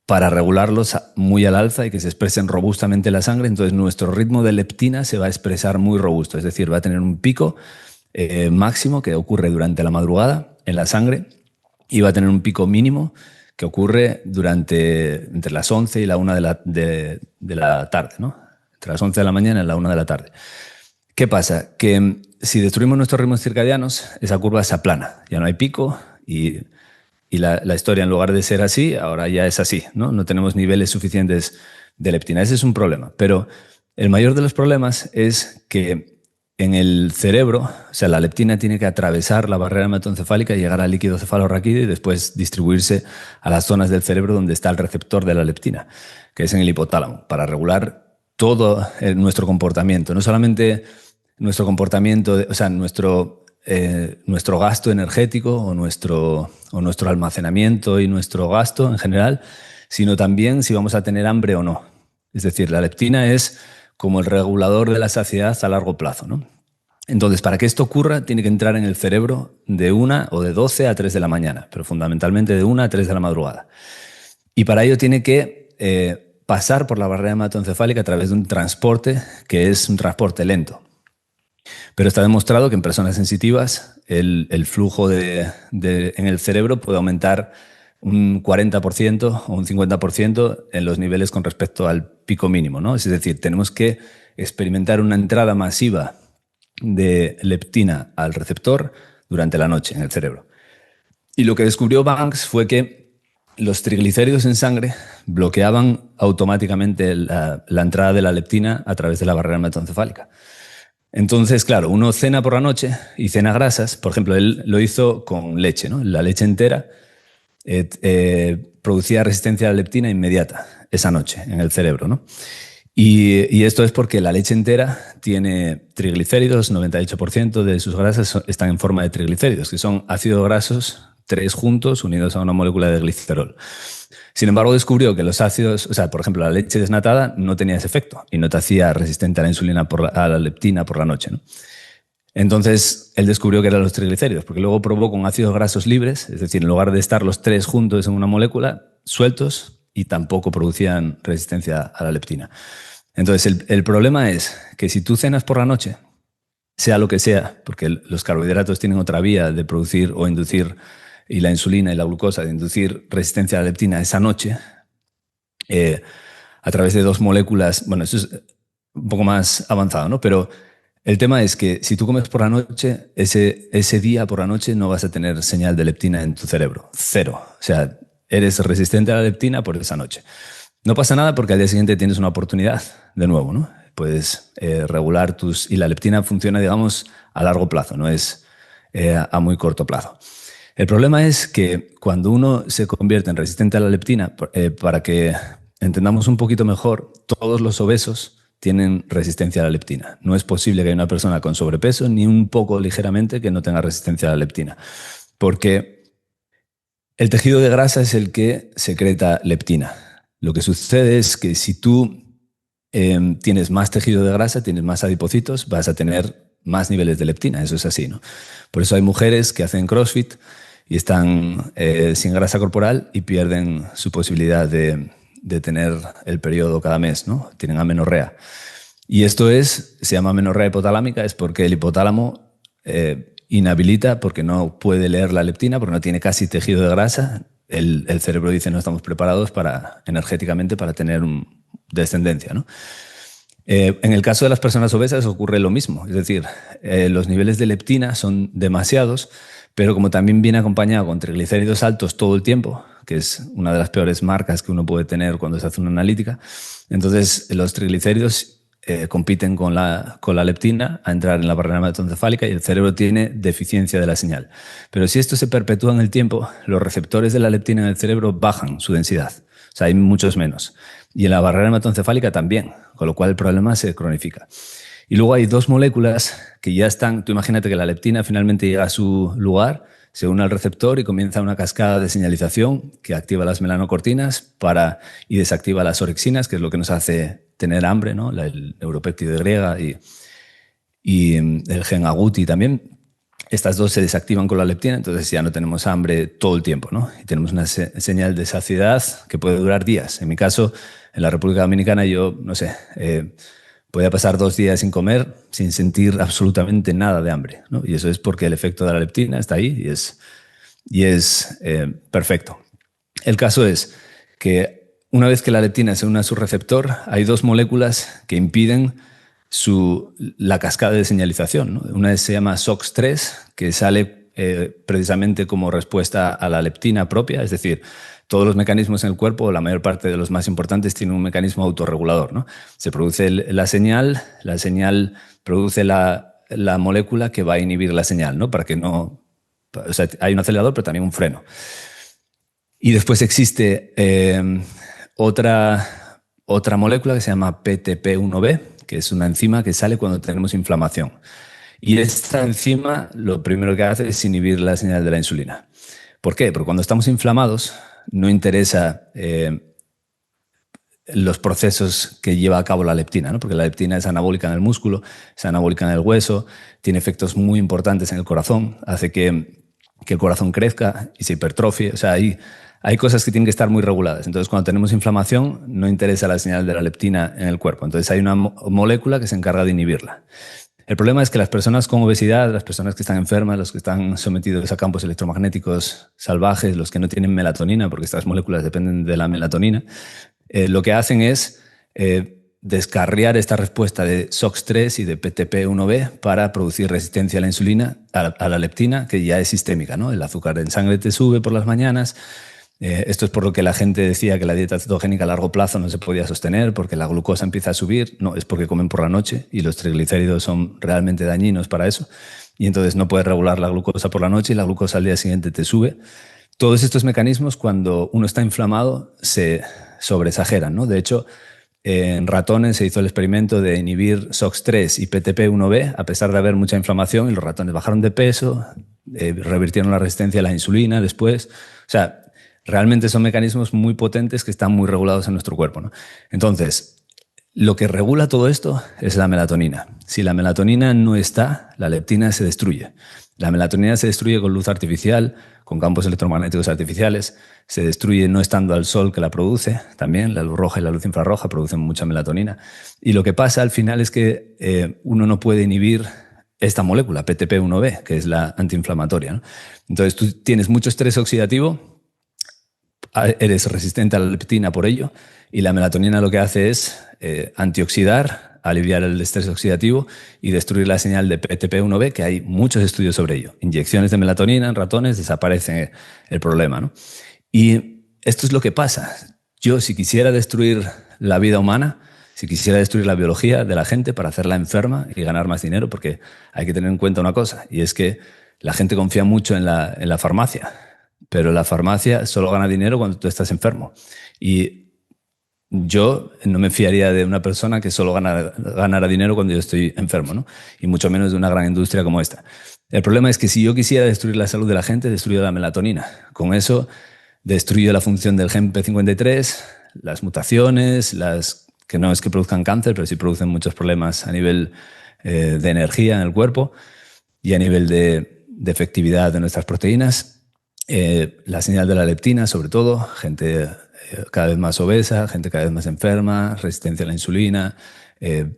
A: para regularlos muy al alza y que se expresen robustamente en la sangre. Entonces nuestro ritmo de leptina se va a expresar muy robusto, es decir, va a tener un pico máximo que ocurre durante la madrugada en la sangre y va a tener un pico mínimo que ocurre entre las 11 y la 1 de la tarde, ¿no? Entre las 11 de la mañana y la 1 de la tarde. ¿Qué pasa? Que si destruimos nuestros ritmos circadianos, esa curva se aplana, ya no hay pico y la historia, en lugar de ser así, ahora ya es así, ¿no? No tenemos niveles suficientes de leptina. Ese es un problema. Pero el mayor de los problemas es que en el cerebro, o sea, la leptina tiene que atravesar la barrera hematoencefálica y llegar al líquido cefalorraquídeo y después distribuirse a las zonas del cerebro donde está el receptor de la leptina, que es en el hipotálamo, para regular todo nuestro comportamiento. No solamente nuestro comportamiento, o sea, nuestro gasto energético o nuestro almacenamiento y nuestro gasto en general, sino también si vamos a tener hambre o no. Es decir, la leptina es como el regulador de la saciedad a largo plazo, ¿no? Entonces, para que esto ocurra, tiene que entrar en el cerebro de 1 o de 12 a 3 de la mañana, pero fundamentalmente de 1 a 3 de la madrugada. Y para ello tiene que pasar por la barrera hematoencefálica a través de un transporte que es un transporte lento. Pero está demostrado que en personas sensitivas el flujo en el cerebro puede aumentar un 40% o un 50% en los niveles con respecto al pico mínimo, ¿no? Es decir, tenemos que experimentar una entrada masiva de leptina al receptor durante la noche en el cerebro. Y lo que descubrió Banks fue que los triglicéridos en sangre bloqueaban automáticamente la entrada de la leptina a través de la barrera hematoencefálica. Entonces, claro, uno cena por la noche y cena grasas. Por ejemplo, él lo hizo con leche, ¿no? La leche entera producía resistencia a la leptina inmediata esa noche en el cerebro, ¿no? Y esto es porque la leche entera tiene triglicéridos, 98% de sus grasas están en forma de triglicéridos, que son ácidos grasos, 3 juntos unidos a una molécula de glicerol. Sin embargo, descubrió que los ácidos, o sea, por ejemplo, la leche desnatada no tenía ese efecto y no te hacía resistente a la insulina, a la leptina por la noche, ¿no? Entonces, él descubrió que eran los triglicéridos, porque luego probó con ácidos grasos libres, es decir, en lugar de estar los 3 juntos en una molécula, sueltos, y tampoco producían resistencia a la leptina. Entonces, el problema es que si tú cenas por la noche, sea lo que sea, porque los carbohidratos tienen otra vía de producir o inducir, y la insulina y la glucosa de inducir resistencia a la leptina esa noche, a través de 2 moléculas, bueno, eso es un poco más avanzado, ¿no? Pero el tema es que si tú comes por la noche, ese día por la noche no vas a tener señal de leptina en tu cerebro. 0. O sea, eres resistente a la leptina por esa noche. No pasa nada porque al día siguiente tienes una oportunidad de nuevo, ¿no? Puedes regular tus... Y la leptina funciona, digamos, a largo plazo, no es a muy corto plazo. El problema es que cuando uno se convierte en resistente a la leptina, para que entendamos un poquito mejor, todos los obesos tienen resistencia a la leptina. No es posible que haya una persona con sobrepeso ni un poco ligeramente que no tenga resistencia a la leptina. Porque el tejido de grasa es el que secreta leptina. Lo que sucede es que si tú tienes más tejido de grasa, tienes más adipocitos, vas a tener más niveles de leptina. Eso es así, ¿no? Por eso hay mujeres que hacen CrossFit y están sin grasa corporal y pierden su posibilidad de tener el periodo cada mes, ¿no? Tienen amenorrea. Y esto se llama amenorrea hipotalámica, es porque el hipotálamo inhabilita, porque no puede leer la leptina, porque no tiene casi tejido de grasa. El cerebro dice no estamos preparados energéticamente para tener descendencia, ¿no? En el caso de las personas obesas ocurre lo mismo, es decir, los niveles de leptina son demasiados, pero como también viene acompañado con triglicéridos altos todo el tiempo, que es una de las peores marcas que uno puede tener cuando se hace una analítica, entonces los triglicéridos compiten con la leptina a entrar en la barrera hematoencefálica y el cerebro tiene deficiencia de la señal. Pero si esto se perpetúa en el tiempo, los receptores de la leptina en el cerebro bajan su densidad, o sea, hay muchos menos. Y en la barrera hematoencefálica también, con lo cual el problema se cronifica. Y luego hay dos moléculas que ya están, tú imagínate que la leptina finalmente llega a su lugar, se une al receptor y comienza una cascada de señalización que activa las melanocortinas y desactiva las orexinas, que es lo que nos hace tener hambre, ¿no? El neuropéptido griega y el gen agouti también. Estas dos se desactivan con la leptina, entonces ya no tenemos hambre todo el tiempo, ¿no? Y tenemos una señal de saciedad que puede durar días. En mi caso, en la República Dominicana, yo, no sé, podía pasar 2 días sin comer sin sentir absolutamente nada de hambre, ¿no? Y eso es porque el efecto de la leptina está ahí y es perfecto. El caso es que una vez que la leptina se une a su receptor, hay dos moléculas que impiden la cascada de señalización, ¿no? Una se llama SOX3, que sale precisamente como respuesta a la leptina propia, es decir, todos los mecanismos en el cuerpo, la mayor parte de los más importantes, tienen un mecanismo autorregulador, ¿no? Se produce la señal produce la molécula que va a inhibir la señal, ¿no? Para que no... O sea, hay un acelerador, pero también un freno. Y después existe otra molécula que se llama PTP1B, que es una enzima que sale cuando tenemos inflamación. Y esta enzima lo primero que hace es inhibir la señal de la insulina. ¿Por qué? Porque cuando estamos inflamados no interesa los procesos que lleva a cabo la leptina, ¿no? Porque la leptina es anabólica en el músculo, es anabólica en el hueso, tiene efectos muy importantes en el corazón, hace que el corazón crezca y se hipertrofie. O sea, hay cosas que tienen que estar muy reguladas. Entonces, cuando tenemos inflamación, no interesa la señal de la leptina en el cuerpo. Entonces, hay una molécula que se encarga de inhibirla. El problema es que las personas con obesidad, las personas que están enfermas, los que están sometidos a campos electromagnéticos salvajes, los que no tienen melatonina, porque estas moléculas dependen de la melatonina, lo que hacen es descarriar esta respuesta de SOX3 y de PTP1B para producir resistencia a la insulina, a la leptina, que ya es sistémica, ¿no? El azúcar en sangre te sube por las mañanas. Esto es por lo que la gente decía que la dieta cetogénica a largo plazo no se podía sostener, porque la glucosa empieza a subir. No, es porque comen por la noche y los triglicéridos son realmente dañinos para eso. Y entonces no puedes regular la glucosa por la noche y la glucosa al día siguiente te sube. Todos estos mecanismos, cuando uno está inflamado, se sobreexageran, ¿no? De hecho, en ratones se hizo el experimento de inhibir SOX3 y PTP1B a pesar de haber mucha inflamación, y los ratones bajaron de peso, revirtieron la resistencia a la insulina después. O sea, realmente son mecanismos muy potentes que están muy regulados en nuestro cuerpo, ¿no? Entonces, lo que regula todo esto es la melatonina. Si la melatonina no está, la leptina se destruye. La melatonina se destruye con luz artificial, con campos electromagnéticos artificiales, se destruye no estando al sol que la produce, también la luz roja y la luz infrarroja producen mucha melatonina. Y lo que pasa al final es que uno no puede inhibir esta molécula, PTP1B, que es la antiinflamatoria, ¿no? Entonces tú tienes mucho estrés oxidativo, eres resistente a la leptina por ello, y la melatonina lo que hace es antioxidar, aliviar el estrés oxidativo y destruir la señal de PTP1B, que hay muchos estudios sobre ello. Inyecciones de melatonina en ratones, desaparece el problema, ¿no? Y esto es lo que pasa. Yo, si quisiera destruir la vida humana, si quisiera destruir la biología de la gente para hacerla enferma y ganar más dinero, porque hay que tener en cuenta una cosa, y es que la gente confía mucho en la farmacia, pero la farmacia solo gana dinero cuando tú estás enfermo. Y yo no me fiaría de una persona que solo ganara dinero cuando yo estoy enfermo, ¿no? Y mucho menos de una gran industria como esta. El problema es que si yo quisiera destruir la salud de la gente, destruyo la melatonina. Con eso destruyo la función del gen P53, las mutaciones, que no es que produzcan cáncer, pero sí producen muchos problemas a nivel de energía en el cuerpo y a nivel de efectividad de nuestras proteínas. La señal de la leptina, sobre todo, gente cada vez más obesa, gente cada vez más enferma, resistencia a la insulina,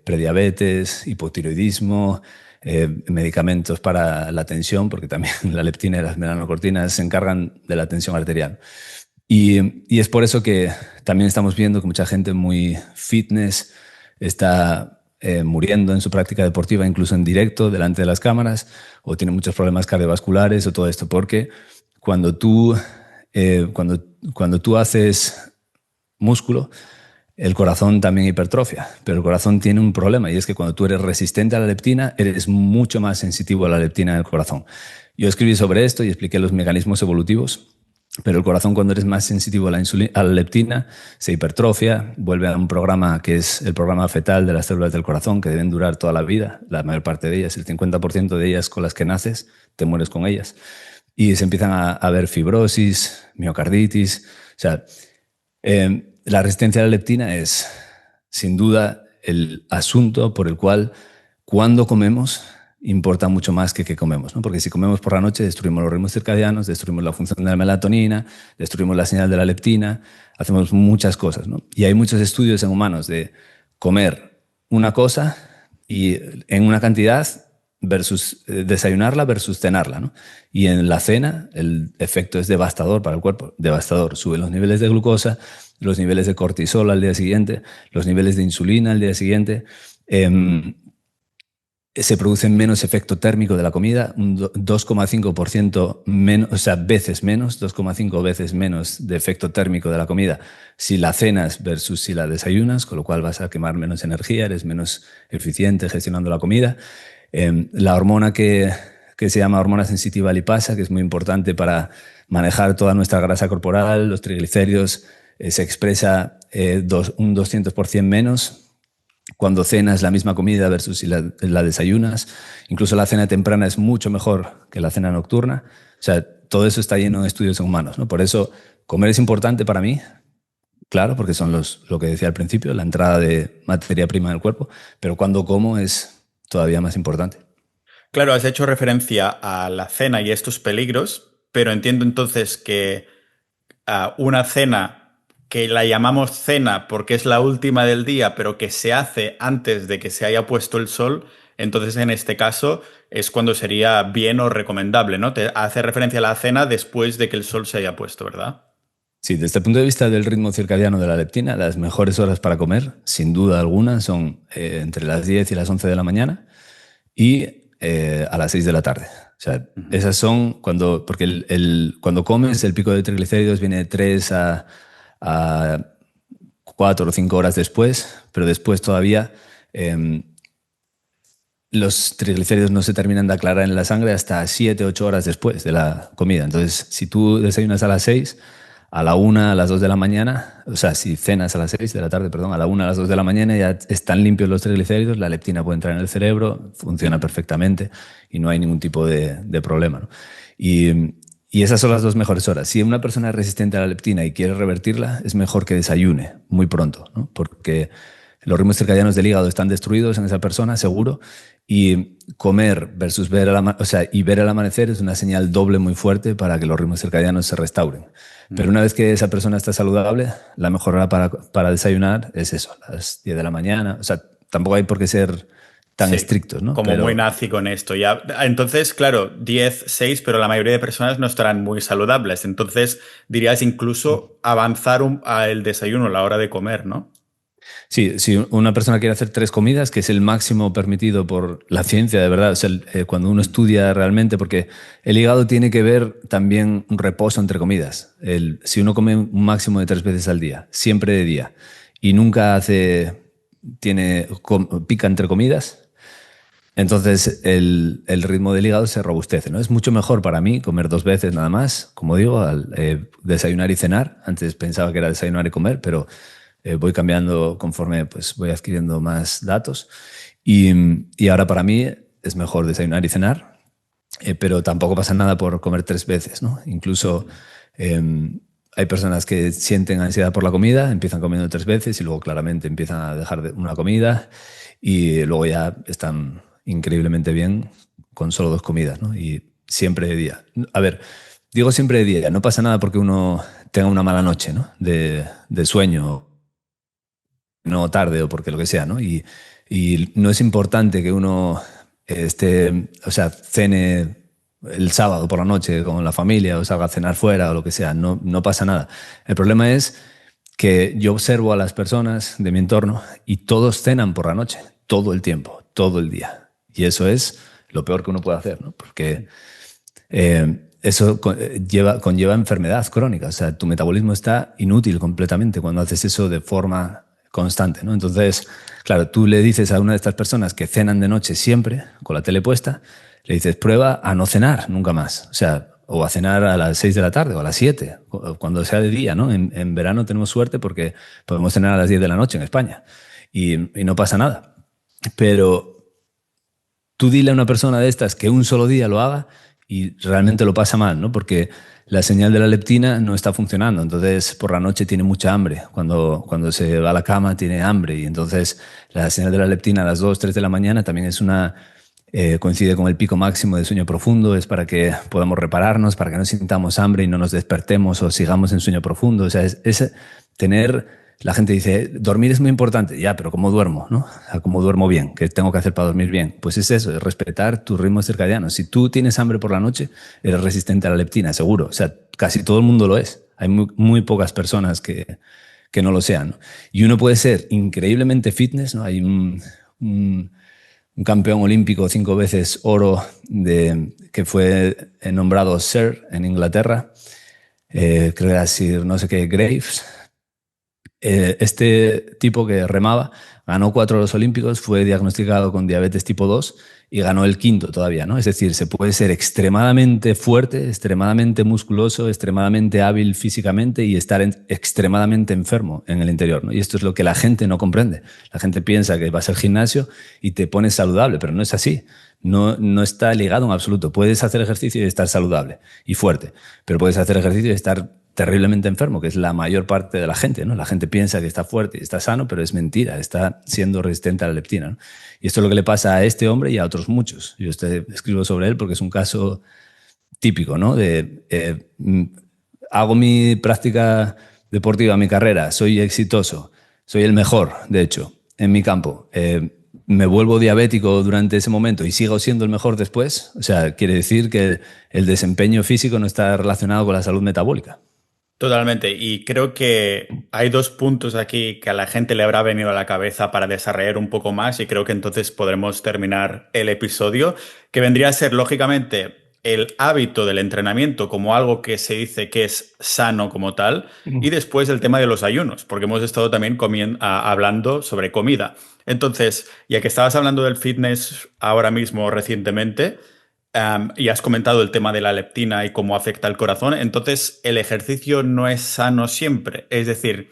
A: prediabetes, hipotiroidismo, medicamentos para la tensión, porque también la leptina y las melanocortinas se encargan de la tensión arterial. Y es por eso que también estamos viendo que mucha gente muy fitness está muriendo en su práctica deportiva, incluso en directo, delante de las cámaras, o tiene muchos problemas cardiovasculares o todo esto, porque cuando tú haces músculo, el corazón también hipertrofia, pero el corazón tiene un problema y es que cuando tú eres resistente a la leptina, eres mucho más sensitivo a la leptina del corazón. Yo escribí sobre esto y expliqué los mecanismos evolutivos, pero el corazón, cuando eres más sensitivo a la leptina, se hipertrofia, vuelve a un programa que es el programa fetal de las células del corazón, que deben durar toda la vida, la mayor parte de ellas, el 50% de ellas con las que naces, te mueres con ellas. Y se empiezan a ver fibrosis, miocarditis. O sea, la resistencia a la leptina es, sin duda, el asunto por el cual, cuando comemos, importa mucho más que qué comemos, ¿no? Porque si comemos por la noche, destruimos los ritmos circadianos, destruimos la función de la melatonina, destruimos la señal de la leptina, hacemos muchas cosas, ¿no? Y hay muchos estudios en humanos de comer una cosa y en una cantidad versus desayunarla versus cenarla, ¿no? Y en la cena el efecto es devastador para el cuerpo, devastador. Suben los niveles de glucosa, los niveles de cortisol al día siguiente, los niveles de insulina al día siguiente. Se produce menos efecto térmico de la comida, un 2,5% menos, o sea, veces menos, 2,5 veces menos de efecto térmico de la comida si la cenas versus si la desayunas, con lo cual vas a quemar menos energía, eres menos eficiente gestionando la comida. La hormona que se llama hormona sensitiva lipasa, que es muy importante para manejar toda nuestra grasa corporal, los triglicéridos, se expresa un 200% menos cuando cenas la misma comida versus si la desayunas. Incluso la cena temprana es mucho mejor que la cena nocturna. O sea, todo eso está lleno de estudios en humanos, ¿no? Por eso comer es importante para mí, claro, porque son lo que decía al principio, la entrada de materia prima del cuerpo, pero cuando como es todavía más importante.
B: Claro, has hecho referencia a la cena y estos peligros, pero entiendo entonces que una cena que la llamamos cena porque es la última del día, pero que se hace antes de que se haya puesto el sol, entonces en este caso es cuando sería bien o recomendable, ¿no? Te hace referencia a la cena después de que el sol se haya puesto, ¿verdad?
A: Sí, desde el punto de vista del ritmo circadiano de la leptina, las mejores horas para comer, sin duda alguna, son entre las 10 y las 11 de la mañana y a las 6 de la tarde. O sea, esas son porque cuando comes, el pico de triglicéridos viene de 3 a 4 o 5 horas después, pero después todavía los triglicéridos no se terminan de aclarar en la sangre hasta 7 o 8 horas después de la comida. Entonces, si tú desayunas a las 6, a la 1, a las 2 de la mañana, o sea, si cenas a las 6 de la tarde, perdón, a la 1, a las 2 de la mañana ya están limpios los triglicéridos, la leptina puede entrar en el cerebro, funciona perfectamente y no hay ningún tipo de problema, ¿no? Y esas son las dos mejores horas. Si una persona es resistente a la leptina y quiere revertirla, es mejor que desayune muy pronto, ¿no? Porque los ritmos circadianos del hígado están destruidos en esa persona, seguro, y comer versus ver ver el amanecer es una señal doble muy fuerte para que los ritmos circadianos se restauren. Pero una vez que esa persona está saludable, la mejor hora para desayunar es eso, a las 10 de la mañana. O sea, tampoco hay por qué ser tan estrictos, ¿no?
B: Como muy nazi con esto. Ya, entonces, claro, 10, 6, pero la mayoría de personas no estarán muy saludables. Entonces, dirías incluso avanzar al desayuno a la hora de comer, ¿no?
A: Sí, si una persona quiere hacer 3 comidas, que es el máximo permitido por la ciencia, de verdad, o sea, cuando uno estudia realmente, porque el hígado tiene que ver también un reposo entre comidas. Si uno come un máximo de 3 veces al día, siempre de día, y nunca pica entre comidas, entonces el ritmo del hígado se robustece, ¿no? Es mucho mejor para mí comer 2 veces nada más, como digo, desayunar y cenar. Antes pensaba que era desayunar y comer, pero voy cambiando conforme pues, voy adquiriendo más datos. Y ahora para mí es mejor desayunar y cenar, pero tampoco pasa nada por comer 3 veces, ¿no? Incluso hay personas que sienten ansiedad por la comida, empiezan comiendo 3 veces y luego claramente empiezan a dejar una comida y luego ya están increíblemente bien con solo 2 comidas, ¿no? Y siempre de día. A ver, digo siempre de día, no pasa nada porque uno tenga una mala noche, ¿no? De sueño, no tarde o porque lo que sea, ¿no? Y no es importante que uno o sea, cene el sábado por la noche con la familia o salga a cenar fuera o lo que sea, no pasa nada. El problema es que yo observo a las personas de mi entorno y todos cenan por la noche, todo el tiempo, todo el día. Y eso es lo peor que uno puede hacer, ¿no? Porque eso conlleva enfermedad crónica. O sea, tu metabolismo está inútil completamente cuando haces eso de forma constante, ¿no? Entonces, claro, tú le dices a una de estas personas que cenan de noche siempre, con la tele puesta, le dices, prueba a no cenar nunca más. O sea, o a cenar a las 6 de la tarde o a las 7, cuando sea de día, ¿no? En verano tenemos suerte porque podemos cenar a las 10 de la noche en España y no pasa nada. Pero tú dile a una persona de estas que un solo día lo haga y realmente lo pasa mal, ¿no? Porque la señal de la leptina no está funcionando. Entonces, por la noche tiene mucha hambre. Cuando se va a la cama tiene hambre. Y entonces, la señal de la leptina a las 2, 3 de la mañana también coincide con el pico máximo de sueño profundo. Es para que podamos repararnos, para que no sintamos hambre y no nos despertemos o sigamos en sueño profundo. O sea, es tener... La gente dice, dormir es muy importante. Ya, pero ¿cómo duermo? ¿No? ¿Cómo duermo bien? ¿Qué tengo que hacer para dormir bien? Pues es eso, es respetar tus ritmos circadianos. Si tú tienes hambre por la noche, eres resistente a la leptina, seguro. O sea, casi todo el mundo lo es. Hay muy pocas personas que no lo sean, ¿no? Y uno puede ser increíblemente fitness, ¿no? Hay un campeón olímpico 5 veces oro que fue nombrado Sir en Inglaterra. Creo que era Sir no sé qué Graves. Este tipo que remaba ganó 4 oros olímpicos, fue diagnosticado con diabetes tipo 2 y ganó el 5.º todavía, ¿no? Es decir, se puede ser extremadamente fuerte, extremadamente musculoso, extremadamente hábil físicamente y estar extremadamente enfermo en el interior, ¿no? Y esto es lo que la gente no comprende. La gente piensa que vas al gimnasio y te pones saludable, pero no es así. No está ligado en absoluto. Puedes hacer ejercicio y estar saludable y fuerte, pero puedes hacer ejercicio y estar terriblemente enfermo, que es la mayor parte de la gente, ¿no? La gente piensa que está fuerte y está sano, pero es mentira, está siendo resistente a la leptina, ¿no? Y esto es lo que le pasa a este hombre y a otros muchos. Yo escribo sobre él porque es un caso típico, ¿no? Hago mi práctica deportiva, mi carrera, soy exitoso, soy el mejor, de hecho, en mi campo. Me vuelvo diabético durante ese momento y sigo siendo el mejor después. O sea, quiere decir que el desempeño físico no está relacionado con la salud metabólica.
B: Totalmente. Y creo que hay 2 puntos aquí que a la gente le habrá venido a la cabeza para desarrollar un poco más y creo que entonces podremos terminar el episodio, que vendría a ser, lógicamente, el hábito del entrenamiento como algo que se dice que es sano como tal y después el tema de los ayunos, porque hemos estado también hablando sobre comida. Entonces, ya que estabas hablando del fitness ahora mismo recientemente, y has comentado el tema de la leptina y cómo afecta al corazón, entonces el ejercicio no es sano siempre. Es decir,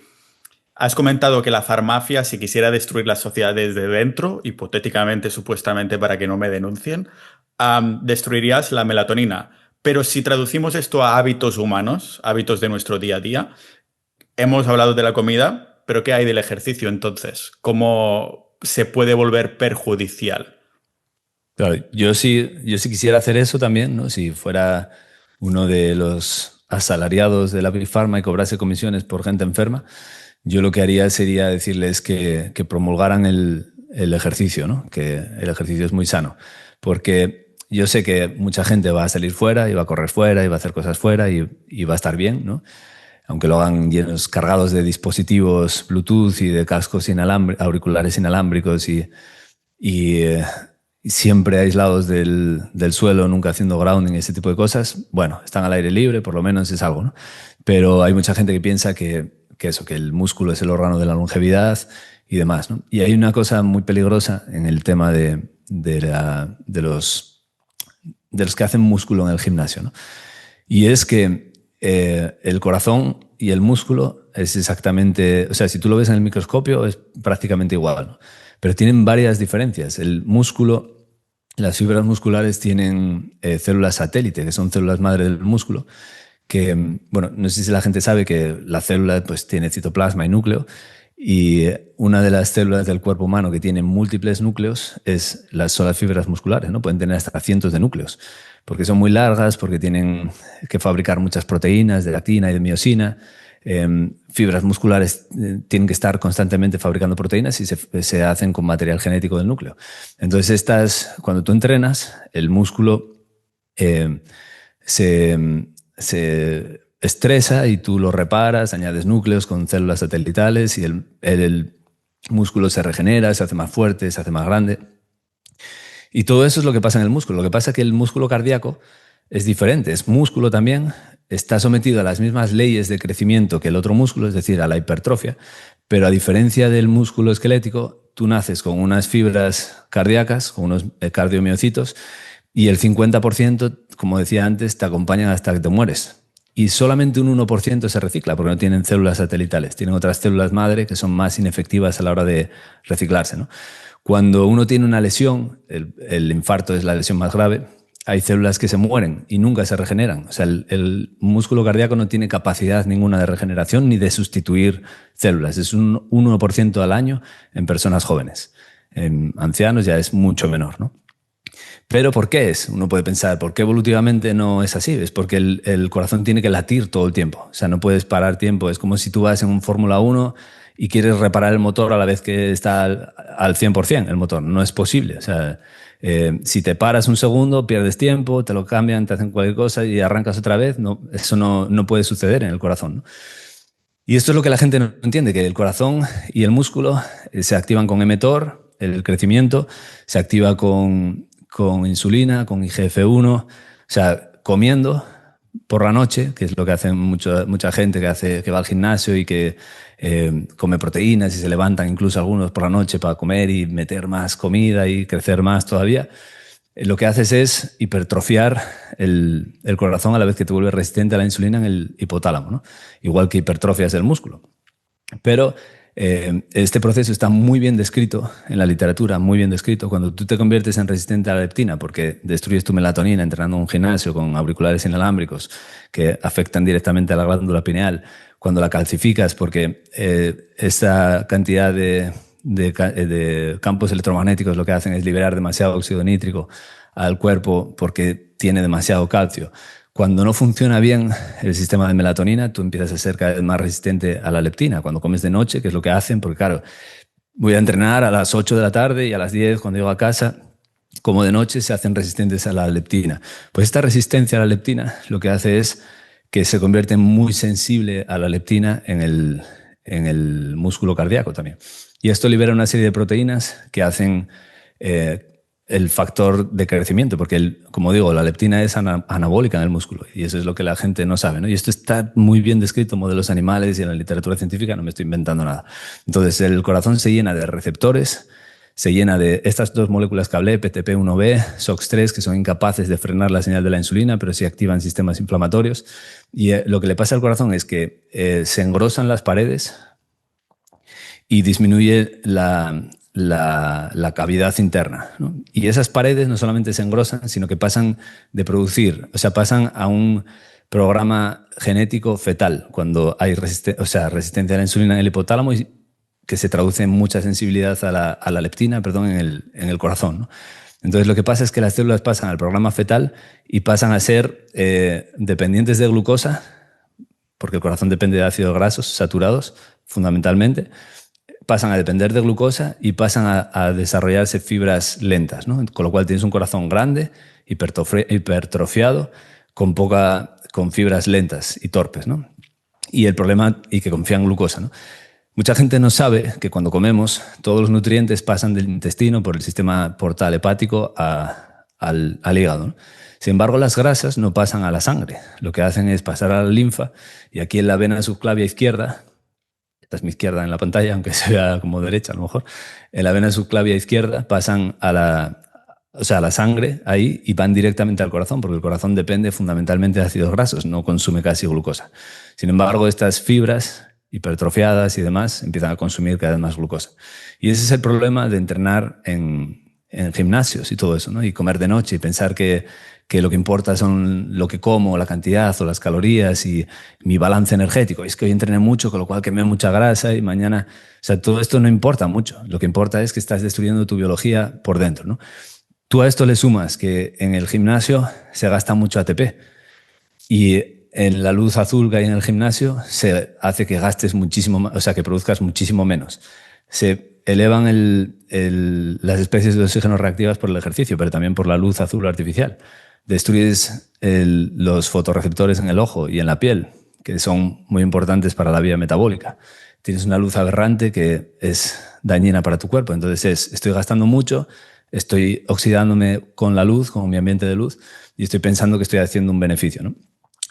B: has comentado que la farmacia, si quisiera destruir la sociedad desde dentro, hipotéticamente, supuestamente, para que no me denuncien, destruirías la melatonina. Pero si traducimos esto a hábitos humanos, hábitos de nuestro día a día, hemos hablado de la comida, pero ¿qué hay del ejercicio entonces? ¿Cómo se puede volver perjudicial?
A: Claro, yo sí quisiera hacer eso también, ¿no? Si fuera uno de los asalariados de la Big Pharma y cobrase comisiones por gente enferma, yo lo que haría sería decirles que promulgaran el ejercicio, ¿no? Que el ejercicio es muy sano. Porque yo sé que mucha gente va a salir fuera y va a correr fuera y va a hacer cosas fuera y va a estar bien, ¿no? aunque lo hagan llenos, cargados de dispositivos Bluetooth y de cascos auriculares inalámbricos y siempre aislados del suelo, nunca haciendo grounding y ese tipo de cosas, bueno, están al aire libre, por lo menos es algo, ¿no? Pero hay mucha gente que piensa que el músculo es el órgano de la longevidad y demás, ¿no? Y hay una cosa muy peligrosa en el tema de los que hacen músculo en el gimnasio, ¿no? Y es que el corazón y el músculo es exactamente, o sea, si tú lo ves en el microscopio es prácticamente igual, ¿no? Pero tienen varias diferencias. El músculo, las fibras musculares tienen células satélite, que son células madre del músculo, que, bueno, no sé si la gente sabe que la célula pues tiene citoplasma y núcleo, y una de las células del cuerpo humano que tienen múltiples núcleos son las fibras musculares, ¿no? Pueden tener hasta cientos de núcleos, porque son muy largas, porque tienen que fabricar muchas proteínas de actina y de miosina. Fibras musculares tienen que estar constantemente fabricando proteínas y se hacen con material genético del núcleo. Entonces, cuando tú entrenas, el músculo se estresa y tú lo reparas, añades núcleos con células satelitales y el músculo se regenera, se hace más fuerte, se hace más grande. Y todo eso es lo que pasa en el músculo. Lo que pasa es que el músculo cardíaco es diferente, es músculo también, está sometido a las mismas leyes de crecimiento que el otro músculo, es decir, a la hipertrofia, pero a diferencia del músculo esquelético, tú naces con unas fibras cardíacas, con unos cardiomiocitos, y el 50%, como decía antes, te acompañan hasta que te mueres. Y solamente un 1% se recicla porque no tienen células satelitales, tienen otras células madre que son más inefectivas a la hora de reciclarse, ¿no? Cuando uno tiene una lesión, el infarto es la lesión más grave, hay células que se mueren y nunca se regeneran. O sea, el músculo cardíaco no tiene capacidad ninguna de regeneración ni de sustituir células. Es un 1% al año en personas jóvenes. En ancianos ya es mucho menor, ¿no? Pero ¿por qué es? Uno puede pensar, ¿por qué evolutivamente no es así? Es porque el corazón tiene que latir todo el tiempo. O sea, no puedes parar tiempo. Es como si tú vas en un Fórmula 1 y quieres reparar el motor a la vez que está al 100% el motor. No es posible. O sea, si te paras un segundo, pierdes tiempo, te lo cambian, te hacen cualquier cosa y arrancas otra vez. No, eso no puede suceder en el corazón, ¿no? Y esto es lo que la gente no entiende, que el corazón y el músculo se activan con mTOR, el crecimiento, se activa con insulina, con IGF-1, o sea, comiendo por la noche, que es lo que hace mucha gente que va al gimnasio y que come proteínas y se levantan incluso algunos por la noche para comer y meter más comida y crecer más todavía. Lo que haces es hipertrofiar el corazón a la vez que te vuelve resistente a la insulina en el hipotálamo, ¿no? Igual que hipertrofias el músculo. Pero este proceso está muy bien descrito en la literatura, muy bien descrito. Cuando tú te conviertes en resistente a la leptina porque destruyes tu melatonina entrenando en un gimnasio con auriculares inalámbricos que afectan directamente a la glándula pineal, cuando la calcificas porque esta cantidad de campos electromagnéticos lo que hacen es liberar demasiado óxido nítrico al cuerpo porque tiene demasiado calcio. Cuando no funciona bien el sistema de melatonina, tú empiezas a ser cada vez más resistente a la leptina. Cuando comes de noche, que es lo que hacen, porque claro, voy a entrenar a las 8 de la tarde y a las 10 cuando llego a casa, como de noche, se hacen resistentes a la leptina. Pues esta resistencia a la leptina lo que hace es que se convierte muy sensible a la leptina en el músculo cardíaco también. Y esto libera una serie de proteínas que hacen el factor de crecimiento, porque, como digo, la leptina es anabólica en el músculo y eso es lo que la gente no sabe, ¿no? Y esto está muy bien descrito en modelos animales y en la literatura científica, no me estoy inventando nada. Entonces, el corazón se llena de receptores, se llena de estas dos moléculas que hablé, PTP1B, SOX3, que son incapaces de frenar la señal de la insulina, pero sí activan sistemas inflamatorios. Y lo que le pasa al corazón es que se engrosan las paredes y disminuye la cavidad interna, ¿no? Y esas paredes no solamente se engrosan, sino que pasan de producir, o sea, pasan a un programa genético fetal cuando hay resistencia a la insulina en el hipotálamo y que se traduce en mucha sensibilidad a la leptina, en el corazón, ¿no? Entonces lo que pasa es que las células pasan al programa fetal y pasan a ser dependientes de glucosa, porque el corazón depende de ácidos grasos saturados fundamentalmente, pasan a depender de glucosa y pasan a desarrollarse fibras lentas, ¿no? Con lo cual tienes un corazón grande, hipertrofiado, con fibras lentas y torpes, ¿no? y el problema, y que confía en glucosa, ¿no? Mucha gente no sabe que cuando comemos, todos los nutrientes pasan del intestino por el sistema portal hepático al hígado, ¿no? Sin embargo, las grasas no pasan a la sangre. Lo que hacen es pasar a la linfa, y aquí en la vena subclavia izquierda, esta es mi izquierda en la pantalla, aunque se vea como derecha a lo mejor, en la vena subclavia izquierda pasan a la sangre ahí y van directamente al corazón, porque el corazón depende fundamentalmente de ácidos grasos, no consume casi glucosa. Sin embargo, estas fibras hipertrofiadas y demás empiezan a consumir cada vez más glucosa. Y ese es el problema de entrenar en gimnasios y todo eso, ¿no? Y comer de noche y pensar que lo que importa son lo que como, la cantidad o las calorías y mi balance energético. Y es que hoy entrené mucho, con lo cual quemé mucha grasa y mañana... O sea, todo esto no importa mucho. Lo que importa es que estás destruyendo tu biología por dentro, ¿no? Tú a esto le sumas que en el gimnasio se gasta mucho ATP y en la luz azul que hay en el gimnasio se hace que gastes muchísimo más, o sea, que produzcas muchísimo menos. Se elevan las especies de oxígeno reactivas por el ejercicio, pero también por la luz azul artificial. Destruyes los fotorreceptores en el ojo y en la piel, que son muy importantes para la vía metabólica. Tienes una luz aberrante que es dañina para tu cuerpo. Entonces estoy gastando mucho, estoy oxidándome con la luz, con mi ambiente de luz, y estoy pensando que estoy haciendo un beneficio, ¿no?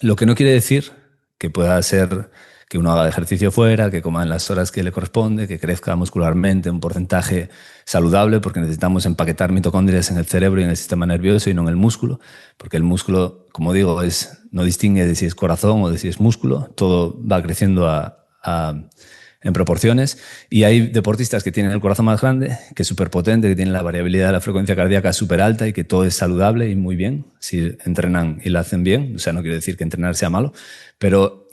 A: Lo que no quiere decir que pueda ser que uno haga ejercicio fuera, que coma en las horas que le corresponde, que crezca muscularmente un porcentaje saludable, porque necesitamos empaquetar mitocondrias en el cerebro y en el sistema nervioso y no en el músculo, porque el músculo, como digo, no distingue de si es corazón o de si es músculo, todo va creciendo en proporciones, y hay deportistas que tienen el corazón más grande, que es súper potente, que tienen la variabilidad de la frecuencia cardíaca súper alta y que todo es saludable y muy bien si entrenan y lo hacen bien. O sea, no quiero decir que entrenar sea malo, pero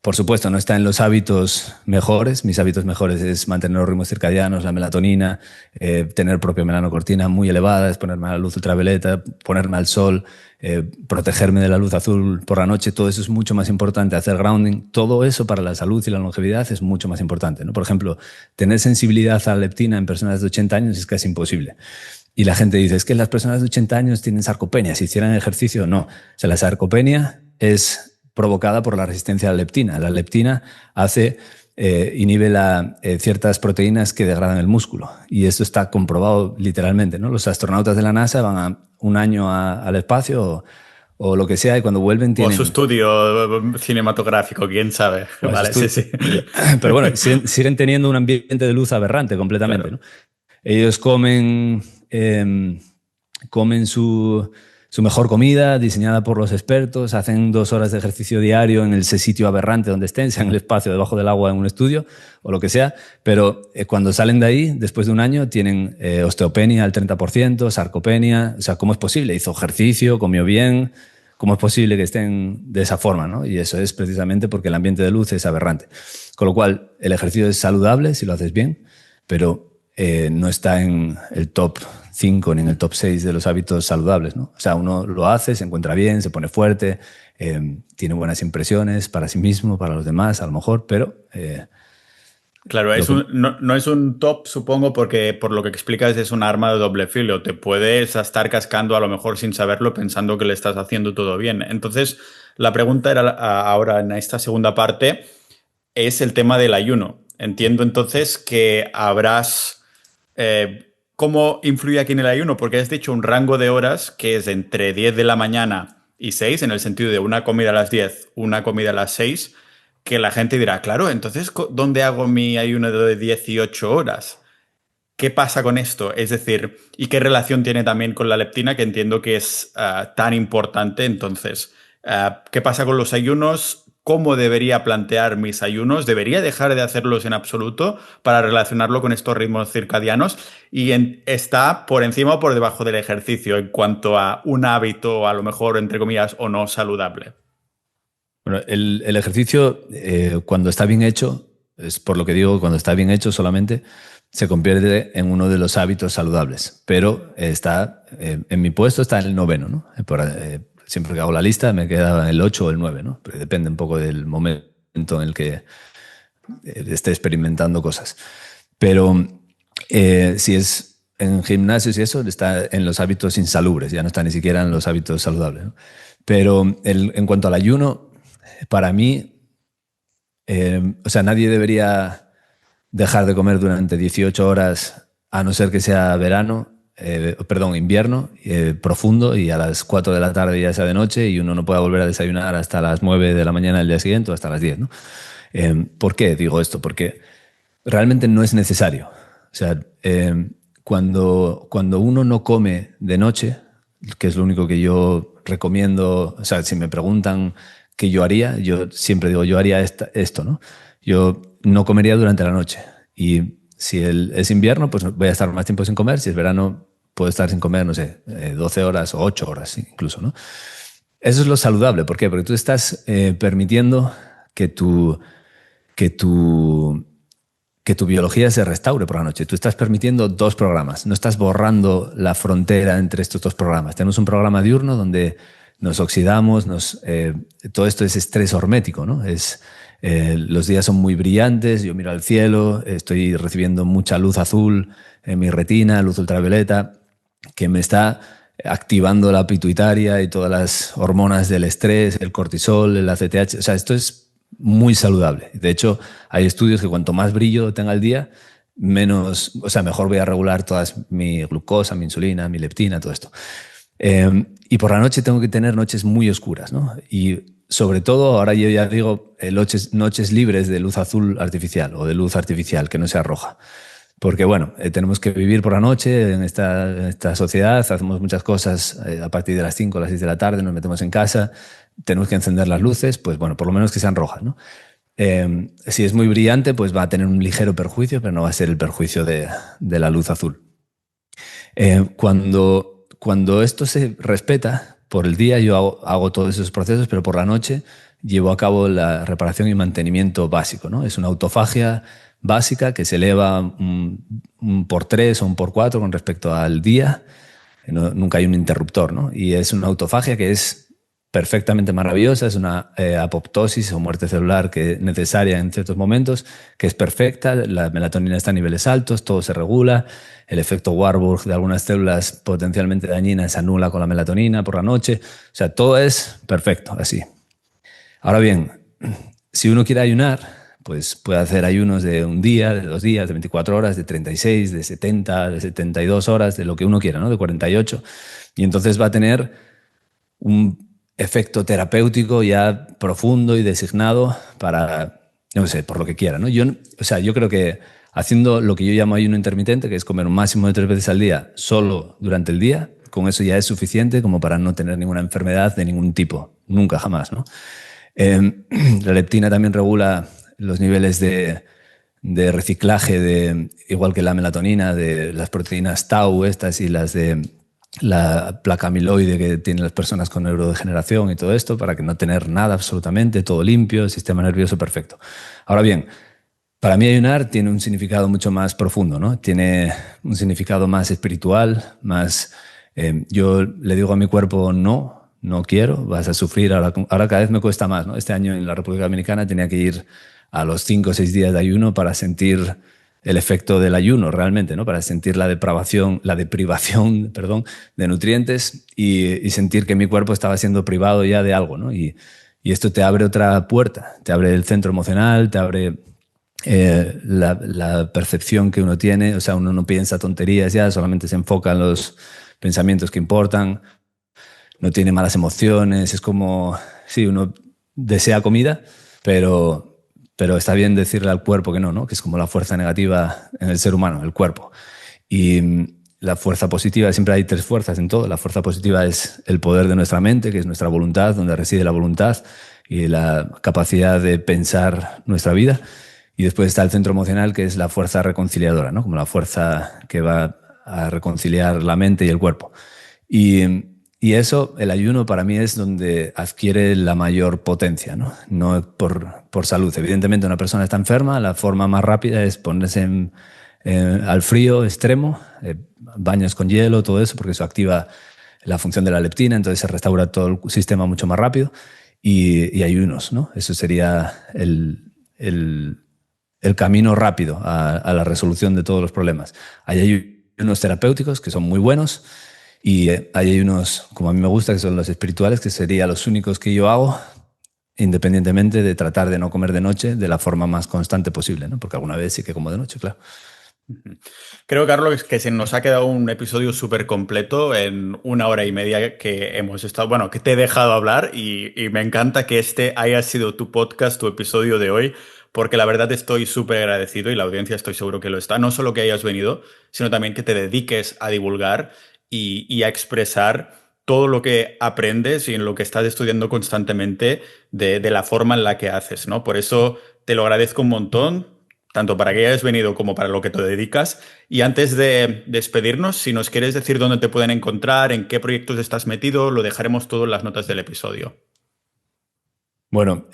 A: por supuesto no está en los hábitos mejores. Mis hábitos mejores es mantener los ritmos circadianos, la melatonina, tener propia melanocortina muy elevada, es ponerme a la luz ultravioleta, ponerme al sol, protegerme de la luz azul por la noche. Todo eso es mucho más importante. Hacer grounding, todo eso para la salud y la longevidad es mucho más importante, ¿no? Por ejemplo, tener sensibilidad a la leptina en personas de 80 años es casi imposible. Y la gente dice, es que las personas de 80 años tienen sarcopenia. Si hicieran ejercicio, no. O sea, la sarcopenia es provocada por la resistencia a la leptina. La leptina inhibe ciertas proteínas que degradan el músculo. Y esto está comprobado literalmente, ¿no? Los astronautas de la NASA van un año al espacio o lo que sea, y cuando vuelven tienen...
B: O su estudio cinematográfico, quién sabe. Vale, sí.
A: Pero bueno, siguen teniendo un ambiente de luz aberrante completamente, claro, ¿no? Ellos comen su mejor comida, diseñada por los expertos, hacen 2 horas de ejercicio diario en ese sitio aberrante donde estén, sea en el espacio, debajo del agua, en un estudio o lo que sea, pero cuando salen de ahí, después de un año, tienen osteopenia al 30%, sarcopenia. O sea, ¿cómo es posible? Hizo ejercicio, comió bien. ¿Cómo es posible que estén de esa forma, ¿no? Y eso es precisamente porque el ambiente de luz es aberrante. Con lo cual, el ejercicio es saludable si lo haces bien, pero no está en el top 5 ni en el top 6 de los hábitos saludables, ¿no? O sea, uno lo hace, se encuentra bien, se pone fuerte, tiene buenas impresiones para sí mismo, para los demás, a lo mejor, pero...
B: Claro, no es un top, supongo, porque por lo que explicas es un arma de doble filo. Te puedes estar cascando a lo mejor sin saberlo, pensando que le estás haciendo todo bien. Entonces, la pregunta era ahora en esta segunda parte, es el tema del ayuno. Entiendo entonces que habrás... ¿Cómo influye aquí en el ayuno? Porque has dicho un rango de horas que es entre 10 de la mañana y 6, en el sentido de una comida a las 10, una comida a las 6, que la gente dirá, claro, entonces, ¿dónde hago mi ayuno de 18 horas? ¿Qué pasa con esto? Es decir, ¿y qué relación tiene también con la leptina, que entiendo que es tan importante? Entonces, ¿qué pasa con los ayunos? ¿Cómo debería plantear mis ayunos? ¿Debería dejar de hacerlos en absoluto para relacionarlo con estos ritmos circadianos? Y está por encima o por debajo del ejercicio en cuanto a un hábito, a lo mejor, entre comillas, o no saludable.
A: Bueno, el ejercicio, cuando está bien hecho, es por lo que digo, cuando está bien hecho solamente, se convierte en uno de los hábitos saludables. Pero en mi puesto está en el 9º, ¿no? Siempre que hago la lista me queda el 8 o el 9, ¿no? Pero depende un poco del momento en el que esté experimentando cosas. Pero si es en gimnasios y eso, está en los hábitos insalubres, ya no está ni siquiera en los hábitos saludables, ¿no? Pero en cuanto al ayuno, para mí O sea, nadie debería dejar de comer durante 18 horas, a no ser que sea verano, invierno profundo, y a las 4 de la tarde ya sea de noche y uno no pueda volver a desayunar hasta las 9 de la mañana del día siguiente o hasta las 10, ¿no? ¿Por qué digo esto? Porque realmente no es necesario. O sea, cuando uno no come de noche, que es lo único que yo recomiendo, o sea, si me preguntan qué yo haría, yo siempre digo, yo haría esto, ¿no? Yo no comería durante la noche. Y si es invierno, pues voy a estar más tiempo sin comer. Si es verano, puedo estar sin comer, no sé, 12 horas o 8 horas incluso, ¿no? Eso es lo saludable. ¿Por qué? Porque tú estás permitiendo que que tu, que tu biología se restaure por la noche. Tú estás permitiendo 2 programas, no estás borrando la frontera entre estos 2 programas. Tenemos un programa diurno donde nos oxidamos, todo esto es estrés hormético, ¿no? Los días son muy brillantes, yo miro al cielo, estoy recibiendo mucha luz azul en mi retina, luz ultravioleta, que me está activando la pituitaria y todas las hormonas del estrés, el cortisol, el ACTH. O sea, esto es muy saludable. De hecho, hay estudios que cuanto más brillo tenga el día, menos, o sea, mejor voy a regular todas mi glucosa, mi insulina, mi leptina, todo esto. Y por la noche tengo que tener noches muy oscuras, ¿no? Y sobre todo, ahora yo ya digo, noches libres de luz azul artificial o de luz artificial que no sea roja. Porque, bueno, tenemos que vivir por la noche en esta sociedad, hacemos muchas cosas a partir de las 5 o las 6 de la tarde, nos metemos en casa, tenemos que encender las luces, pues bueno, por lo menos que sean rojas, ¿no? Si es muy brillante, pues va a tener un ligero perjuicio, pero no va a ser el perjuicio de la luz azul. Cuando esto se respeta, por el día yo hago todos esos procesos, pero por la noche llevo a cabo la reparación y mantenimiento básico, ¿no? Es una autofagia básica que se eleva un por 3 o un por 4 con respecto al día. Nunca hay un interruptor, ¿no? Y es una autofagia que es perfectamente maravillosa, es una apoptosis o muerte celular que es necesaria en ciertos momentos, que es perfecta, la melatonina está a niveles altos, todo se regula, el efecto Warburg de algunas células potencialmente dañinas se anula con la melatonina por la noche, o sea, todo es perfecto, así. Ahora bien, si uno quiere ayunar, pues puede hacer ayunos de un día, de 2 días, de 24 horas, de 36, de 70, de 72 horas, de lo que uno quiera, ¿no? De 48. Y entonces va a tener un efecto terapéutico ya profundo y designado para, no sé, por lo que quiera, ¿no? Yo creo que haciendo lo que yo llamo ayuno intermitente, que es comer un máximo de 3 veces al día solo durante el día, con eso ya es suficiente como para no tener ninguna enfermedad de ningún tipo, nunca, jamás, ¿no? La leptina también regula los niveles de reciclaje, igual que la melatonina, de las proteínas tau estas y las de la placa amiloide que tienen las personas con neurodegeneración y todo esto, para que no tener nada absolutamente, todo limpio, sistema nervioso perfecto. Ahora bien, para mí ayunar tiene un significado mucho más profundo, ¿no? Tiene un significado más espiritual, más... yo le digo a mi cuerpo, no quiero, vas a sufrir, ahora cada vez me cuesta más, ¿no? Este año en la República Dominicana tenía que ir a los 5 o 6 días de ayuno para sentir el efecto del ayuno realmente, ¿no? Para sentir la deprivación, perdón, de nutrientes y sentir que mi cuerpo estaba siendo privado ya de algo, ¿no? Y esto te abre otra puerta, te abre el centro emocional, te abre la percepción que uno tiene, o sea, uno no piensa tonterías ya, solamente se enfoca en los pensamientos que importan, no tiene malas emociones, es como, sí, uno desea comida, pero está bien decirle al cuerpo que no, que es como la fuerza negativa en el ser humano, el cuerpo. Y la fuerza positiva, siempre hay 3 fuerzas en todo. La fuerza positiva es el poder de nuestra mente, que es nuestra voluntad, donde reside la voluntad y la capacidad de pensar nuestra vida. Y después está el centro emocional, que es la fuerza reconciliadora, ¿no? Como la fuerza que va a reconciliar la mente y el cuerpo. Y eso, el ayuno para mí es donde adquiere la mayor potencia, no por salud. Evidentemente una persona está enferma, la forma más rápida es ponerse al frío extremo, baños con hielo, todo eso, porque eso activa la función de la leptina, entonces se restaura todo el sistema mucho más rápido. Y ayunos, ¿no? Eso sería el camino rápido a la resolución de todos los problemas. Hay ayunos terapéuticos que son muy buenos, y hay unos, como a mí me gusta, que son los espirituales, que serían los únicos que yo hago, independientemente de tratar de no comer de noche de la forma más constante posible, ¿no? Porque alguna vez sí que como de noche, claro.
B: Creo, Carlos, que se nos ha quedado un episodio súper completo en 1 hora y media que hemos estado, bueno, que te he dejado hablar y me encanta que este haya sido tu podcast, tu episodio de hoy, porque la verdad estoy súper agradecido y la audiencia estoy seguro que lo está. No solo que hayas venido, sino también que te dediques a divulgar y a expresar todo lo que aprendes y en lo que estás estudiando constantemente de la forma en la que haces, ¿no? Por eso te lo agradezco un montón, tanto para que hayas venido como para lo que te dedicas. Y antes de despedirnos, si nos quieres decir dónde te pueden encontrar, en qué proyectos estás metido, lo dejaremos todo en las notas del episodio.
A: Bueno,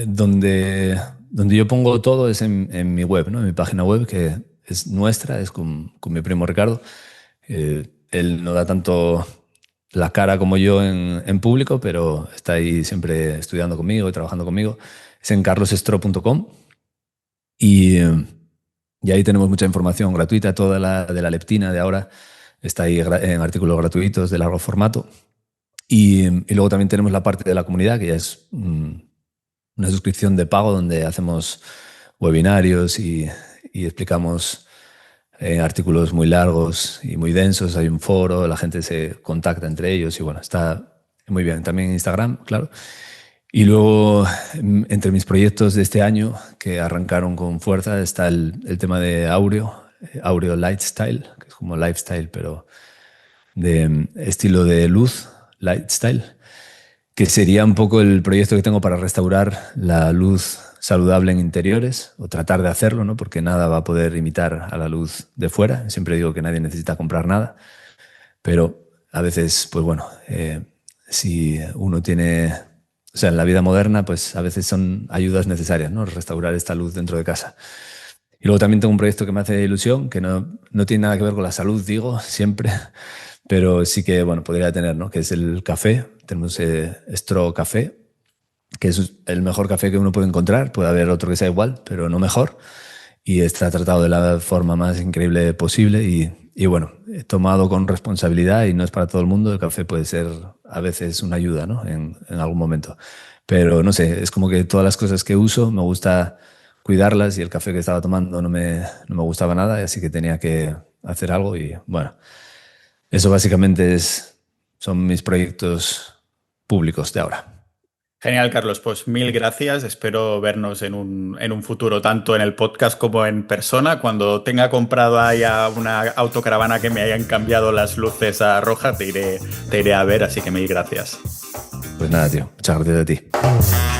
A: donde yo pongo todo es en mi web, ¿no? En mi página web, que es nuestra, es con mi primo Ricardo. Él no da tanto la cara como yo en público, pero está ahí siempre estudiando conmigo y trabajando conmigo. Es en carlosestro.com y ahí tenemos mucha información gratuita, toda de la leptina de ahora está ahí en artículos gratuitos de largo formato. Y luego también tenemos la parte de la comunidad, que ya es una suscripción de pago donde hacemos webinarios y explicamos artículos muy largos y muy densos. Hay un foro, la gente se contacta entre ellos y bueno, está muy bien. También Instagram, claro. Y luego, entre mis proyectos de este año, que arrancaron con fuerza, está el tema de Aureo Lifestyle, que es como lifestyle, pero de estilo de luz, lifestyle, que sería un poco el proyecto que tengo para restaurar la luz saludable en interiores, o tratar de hacerlo, ¿no? Porque nada va a poder imitar a la luz de fuera. Siempre digo que nadie necesita comprar nada, pero a veces, pues bueno, si uno tiene... O sea, en la vida moderna, pues a veces son ayudas necesarias, ¿no? Restaurar esta luz dentro de casa. Y luego también tengo un proyecto que me hace ilusión, que no tiene nada que ver con la salud, digo, siempre, pero sí que, bueno, podría tener, ¿no? Que es el café. Tenemos Stro Café, que es el mejor café que uno puede encontrar. Puede haber otro que sea igual, pero no mejor. Y está tratado de la forma más increíble posible y bueno, he tomado con responsabilidad y no es para todo el mundo. El café puede ser a veces una ayuda, ¿no? En algún momento. Pero no sé, es como que todas las cosas que uso me gusta cuidarlas y el café que estaba tomando no me gustaba nada, así que tenía que hacer algo y bueno, eso básicamente son mis proyectos públicos de ahora.
B: Genial, Carlos. Pues mil gracias. Espero vernos en un futuro, tanto en el podcast como en persona. Cuando tenga comprado ya una autocaravana que me hayan cambiado las luces a roja, te iré a ver, así que mil gracias.
A: Pues nada, tío. Muchas gracias a ti.